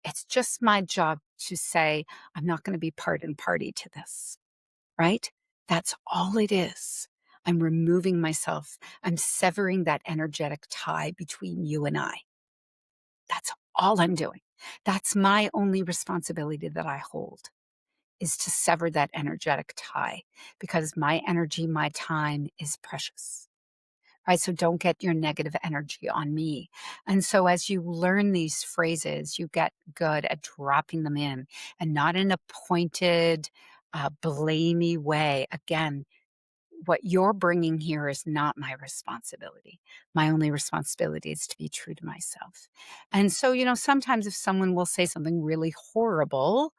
It's just my job to say, I'm not going to be part and party to this, right? That's all it is. I'm removing myself. I'm severing that energetic tie between you and I. That's all I'm doing. That's my only responsibility that I hold, is to sever that energetic tie, because my energy, my time is precious. Right? So don't get your negative energy on me. And so as you learn these phrases, you get good at dropping them in, and not in a pointed, blamey way. Again, what you're bringing here is not my responsibility. My only responsibility is to be true to myself. And so, sometimes if someone will say something really horrible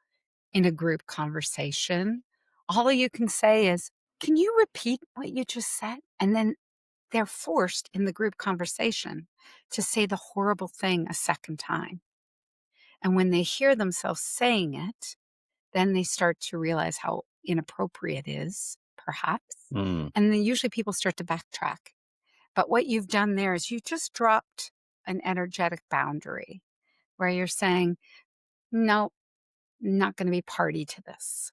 in a group conversation, all you can say is, can you repeat what you just said? And then they're forced in the group conversation to say the horrible thing a second time. And when they hear themselves saying it, then they start to realize how inappropriate it is, perhaps. Mm. And then usually people start to backtrack. But what you've done there is you just dropped an energetic boundary where you're saying, no, I'm not going to be party to this.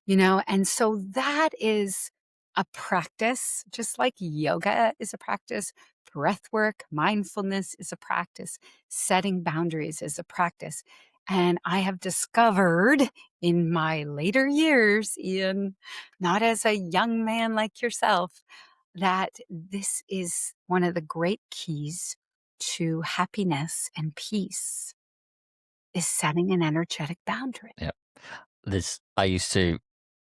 And so that is a practice, just like yoga is a practice, breath work, mindfulness is a practice, setting boundaries is a practice. And I have discovered in my later years, Ian, not as a young man like yourself, that this is one of the great keys to happiness and peace, is setting an energetic boundary. Yeah. I used to,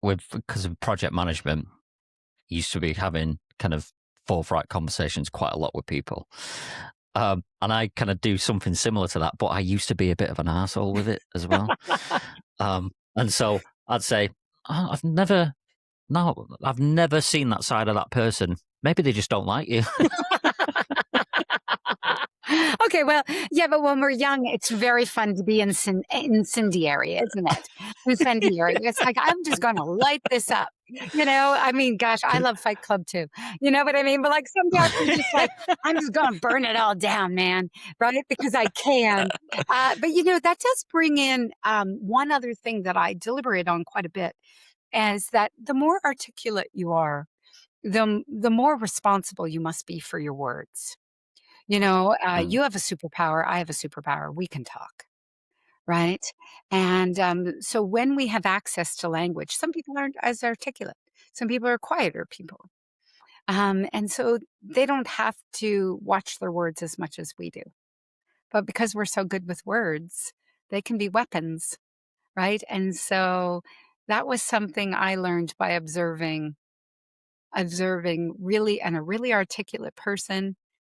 because of project management, used to be having kind of forthright conversations quite a lot with people. And I kind of do something similar to that, but I used to be a bit of an asshole with it as well. And so I'd say, oh, I've never seen that side of that person. Maybe they just don't like you. Okay, well, yeah, but when we're young, it's very fun to be incendiary, isn't it? Incendiary. It's like, I'm just going to light this up. I mean, gosh, I love Fight Club too. You know what I mean? But like sometimes I'm just like, I'm just going to burn it all down, man, right? Because I can. But that does bring in one other thing that I deliberate on quite a bit, is that the more articulate you are, the more responsible you must be for your words. You have a superpower. I have a superpower. We can talk, right? And so when we have access to language, some people aren't as articulate. Some people are quieter people. And so they don't have to watch their words as much as we do. But because we're so good with words, they can be weapons, right? And so that was something I learned by observing really, and a really articulate person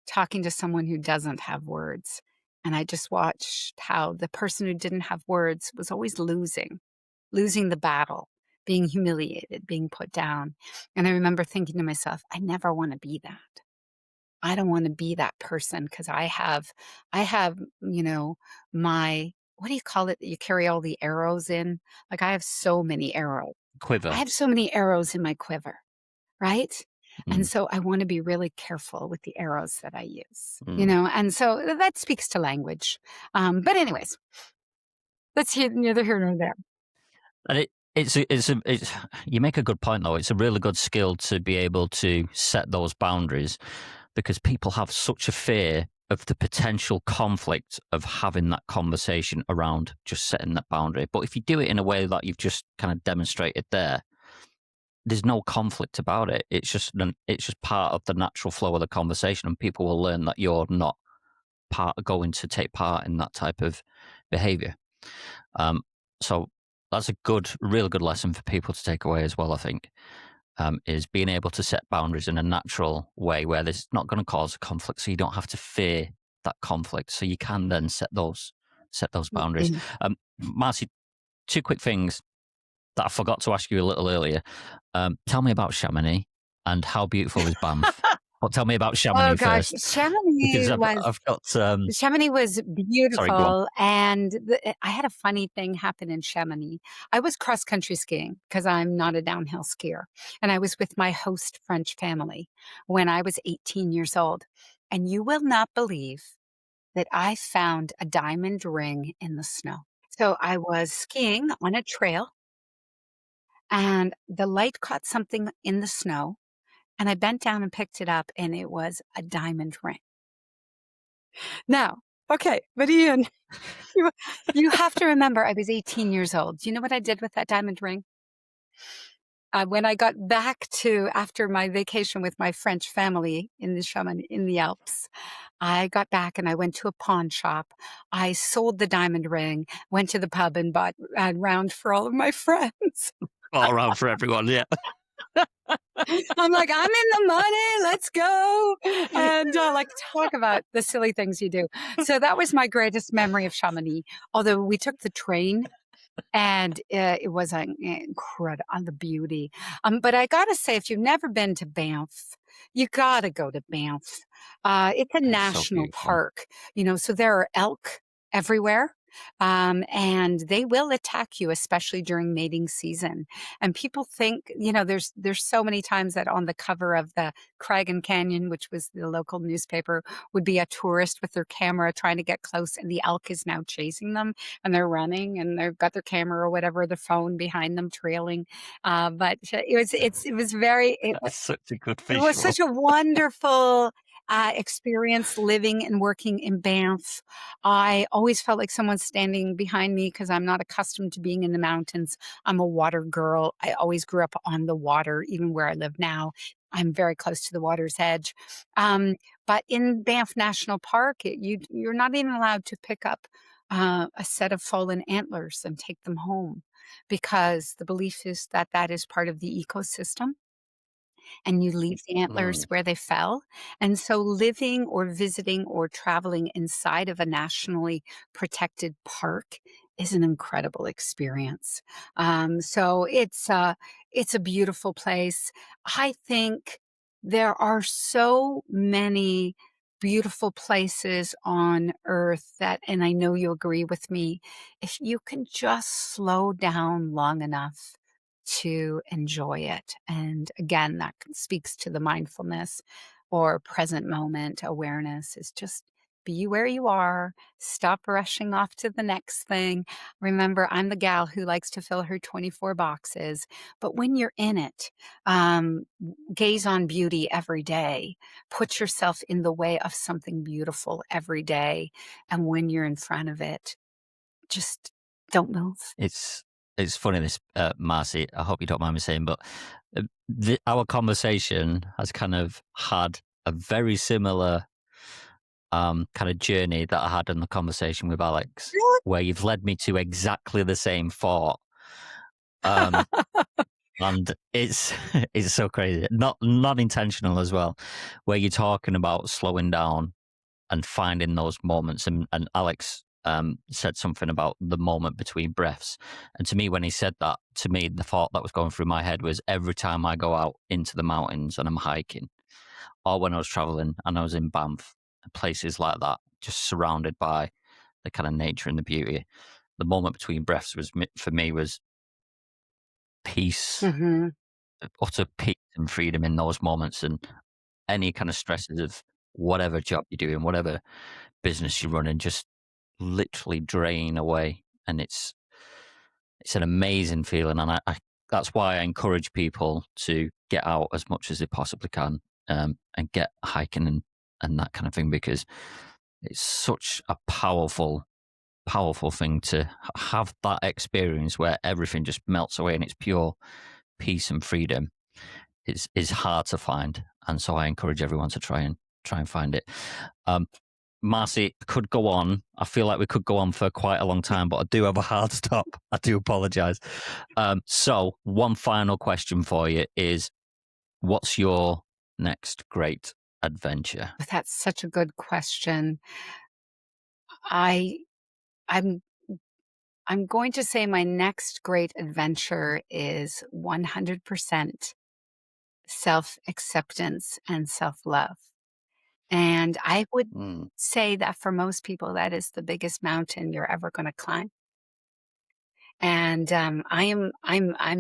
talking to someone who doesn't have words. And I just watched how the person who didn't have words was always losing the battle, being humiliated, being put down. And I remember thinking to myself, I never want to be that. I don't want to be that person, because I have, my, what do you call it that you carry all the arrows in? Like I have so many arrows. Quiver. I have so many arrows in my quiver. Right? And Mm. so I want to be really careful with the arrows that I use, Mm. and so that speaks to language. But anyways, that's neither here nor there. And it's you make a good point though. It's a really good skill to be able to set those boundaries, because people have such a fear of the potential conflict of having that conversation around just setting that boundary. But if you do it in a way that you've just kind of demonstrated there's no conflict about it. It's just part of the natural flow of the conversation, and people will learn that you're not going to take part in that type of behavior. So that's a really good lesson for people to take away as well, I think. is being able to set boundaries in a natural way where there's not going to cause conflict, so you don't have to fear that conflict. So you can then set those boundaries. Marcy, two quick things that I forgot to ask you a little earlier. Tell me about Chamonix and how beautiful is Banff? Well, tell me about Chamonix Oh gosh, first, because Chamonix I've got. Chamonix was Sorry, go on. beautiful, and I had a funny thing happen in Chamonix. I was cross country skiing because I'm not a downhill skier, and I was with my host French family when I was 18 years old. And you will not believe that I found a diamond ring in the snow. So I was skiing on a trail, and the light caught something in the snow, and I bent down and picked it up, and it was a diamond ring. Now, okay, but Ian, you, you have to remember I was 18 years old. Do you know what I did with that diamond ring? When I got back to after my vacation with my French family in the Chamonix, in the Alps, I got back and I went to a pawn shop. I sold the diamond ring, went to the pub and bought a round for all of my friends. All around for everyone, yeah. I'm like, I'm in the money. Let's go. And like, talk about the silly things you do. So that was my greatest memory of Chamonix. Although we took the train and it was an incredible the beauty. But I got to say, if you've never been to Banff, you got to go to Banff. It's a It's so national beautiful. park, so there are elk everywhere. And they will attack you, especially during mating season. And people think, there's so many times that on the cover of the Crag and Canyon, which was the local newspaper, would be a tourist with their camera trying to get close, and the elk is now chasing them, and they're running, and they've got their camera or whatever, their phone behind them, trailing. But it was very. That's such a good It was visual. such a wonderful experience living and working in Banff. I always felt like someone's standing behind me because I'm not accustomed to being in the mountains. I'm a water girl. I always grew up on the water, even where I live now. I'm very close to the water's edge. But in Banff National Park, you're not even allowed to pick up a set of fallen antlers and take them home because the belief is that that is part of the ecosystem and you leave the antlers Mm. where they fell. And so living or visiting or traveling inside of a nationally protected park is an incredible experience. So it's a beautiful place. I think there are so many beautiful places on earth that, and I know you agree with me, if you can just slow down long enough to enjoy it. And again, that speaks to the mindfulness or present moment awareness is just be where you are, stop rushing off to the next thing. Remember, I'm the gal who likes to fill her 24 boxes, but when you're in it, gaze on beauty every day, put yourself in the way of something beautiful every day. And when you're in front of it, just don't move. It's funny, this, Marcy. I hope you don't mind me saying, but our conversation has kind of had a very similar kind of journey that I had in the conversation with Alex, where you've led me to exactly the same thought. And it's it's so crazy, not intentional as well, where you're talking about slowing down and finding those moments. And Alex said something about the moment between breaths. And to me, when he said that, to me, the thought that was going through my head was every time I go out into the mountains and I'm hiking, or when I was traveling and I was in Banff, places like that, just surrounded by the kind of nature and the beauty, the moment between breaths was, for me, was peace, Mhm. utter peace and freedom in those moments. And any kind of stresses of whatever job you're doing, whatever business you're running, just literally drain away. And it's an amazing feeling. And I that's why I encourage people to get out as much as they possibly can, and get hiking and that kind of thing, because it's such a powerful thing to have that experience where everything just melts away and it's pure peace and freedom. Is hard to find, and so I encourage everyone to try and find it. Marcy, could go on. I feel like we could go on for quite a long time, but I do have a hard stop. I do apologize. So one final question for you is, What's your next great adventure? That's such a good question. I I'm I'm going to say my next great adventure is 100% self-acceptance and self-love. And I would Mm, say that for most people, that is the biggest mountain you're ever going to climb. And I'm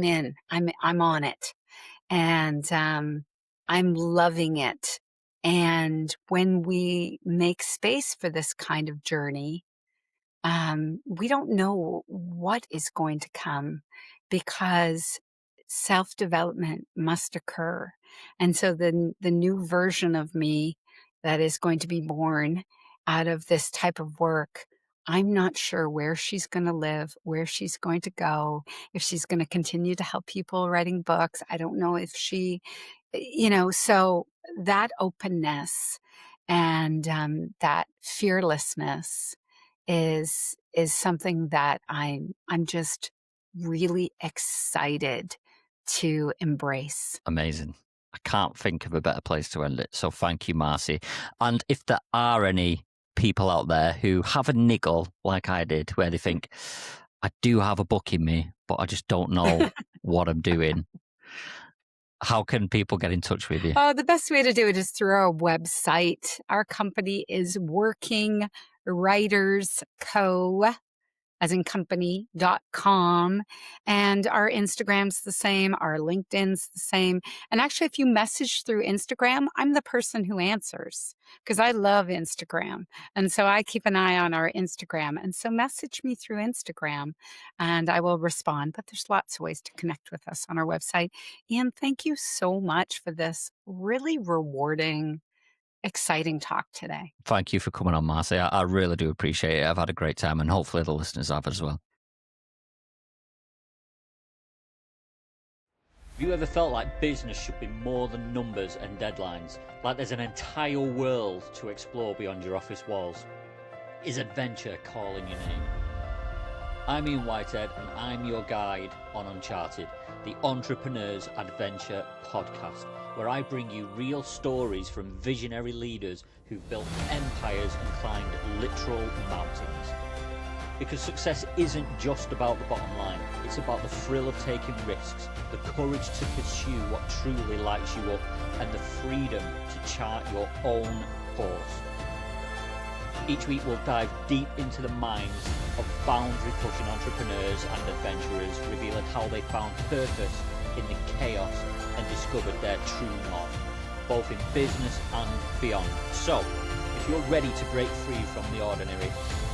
in. I'm on it, and I'm loving it. And when we make space for this kind of journey, we don't know what is going to come because self development must occur. And so the new version of me that is going to be born out of this type of work, I'm not sure where she's going to live, where she's going to go, if she's going to continue to help people writing books. I don't know if so that openness and that fearlessness is something that I'm just really excited to embrace. amazing. I can't think of a better place to end it. So thank you, Marcy. And if there are any people out there who have a niggle like I did, where they think, I do have a book in me, but I just don't know what I'm doing, how can people get in touch with you? Oh, the best way to do it is through our website. Our company is Working Writers Co. as in company.com. And our Instagram's the same, our LinkedIn's the same. And actually, if you message through Instagram, I'm the person who answers because I love Instagram. And so I keep an eye on our Instagram. And so message me through Instagram and I will respond. But there's lots of ways to connect with us on our website. Ian, thank you so much for this really rewarding, exciting talk today. Thank you for coming on, Marcy. I really do appreciate it. I've had a great time, and hopefully the listeners have as well. Have you ever felt like business should be more than numbers and deadlines? Like there's an entire world to explore beyond your office walls? Is adventure calling your name? I'm Ian Whitehead, and I'm your guide on Uncharted, the Entrepreneur's Adventure Podcast, where I bring you real stories from visionary leaders who've built empires and climbed literal mountains. Because success isn't just about the bottom line, it's about the thrill of taking risks, the courage to pursue what truly lights you up, and the freedom to chart your own course. Each week we'll dive deep into the minds of boundary-pushing entrepreneurs and adventurers, revealing how they found purpose in the chaos and discovered their true north, both in business and beyond. So, if you're ready to break free from the ordinary,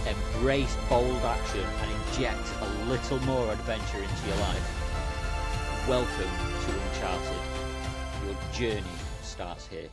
embrace bold action and inject a little more adventure into your life, welcome to Uncharted. Your journey starts here.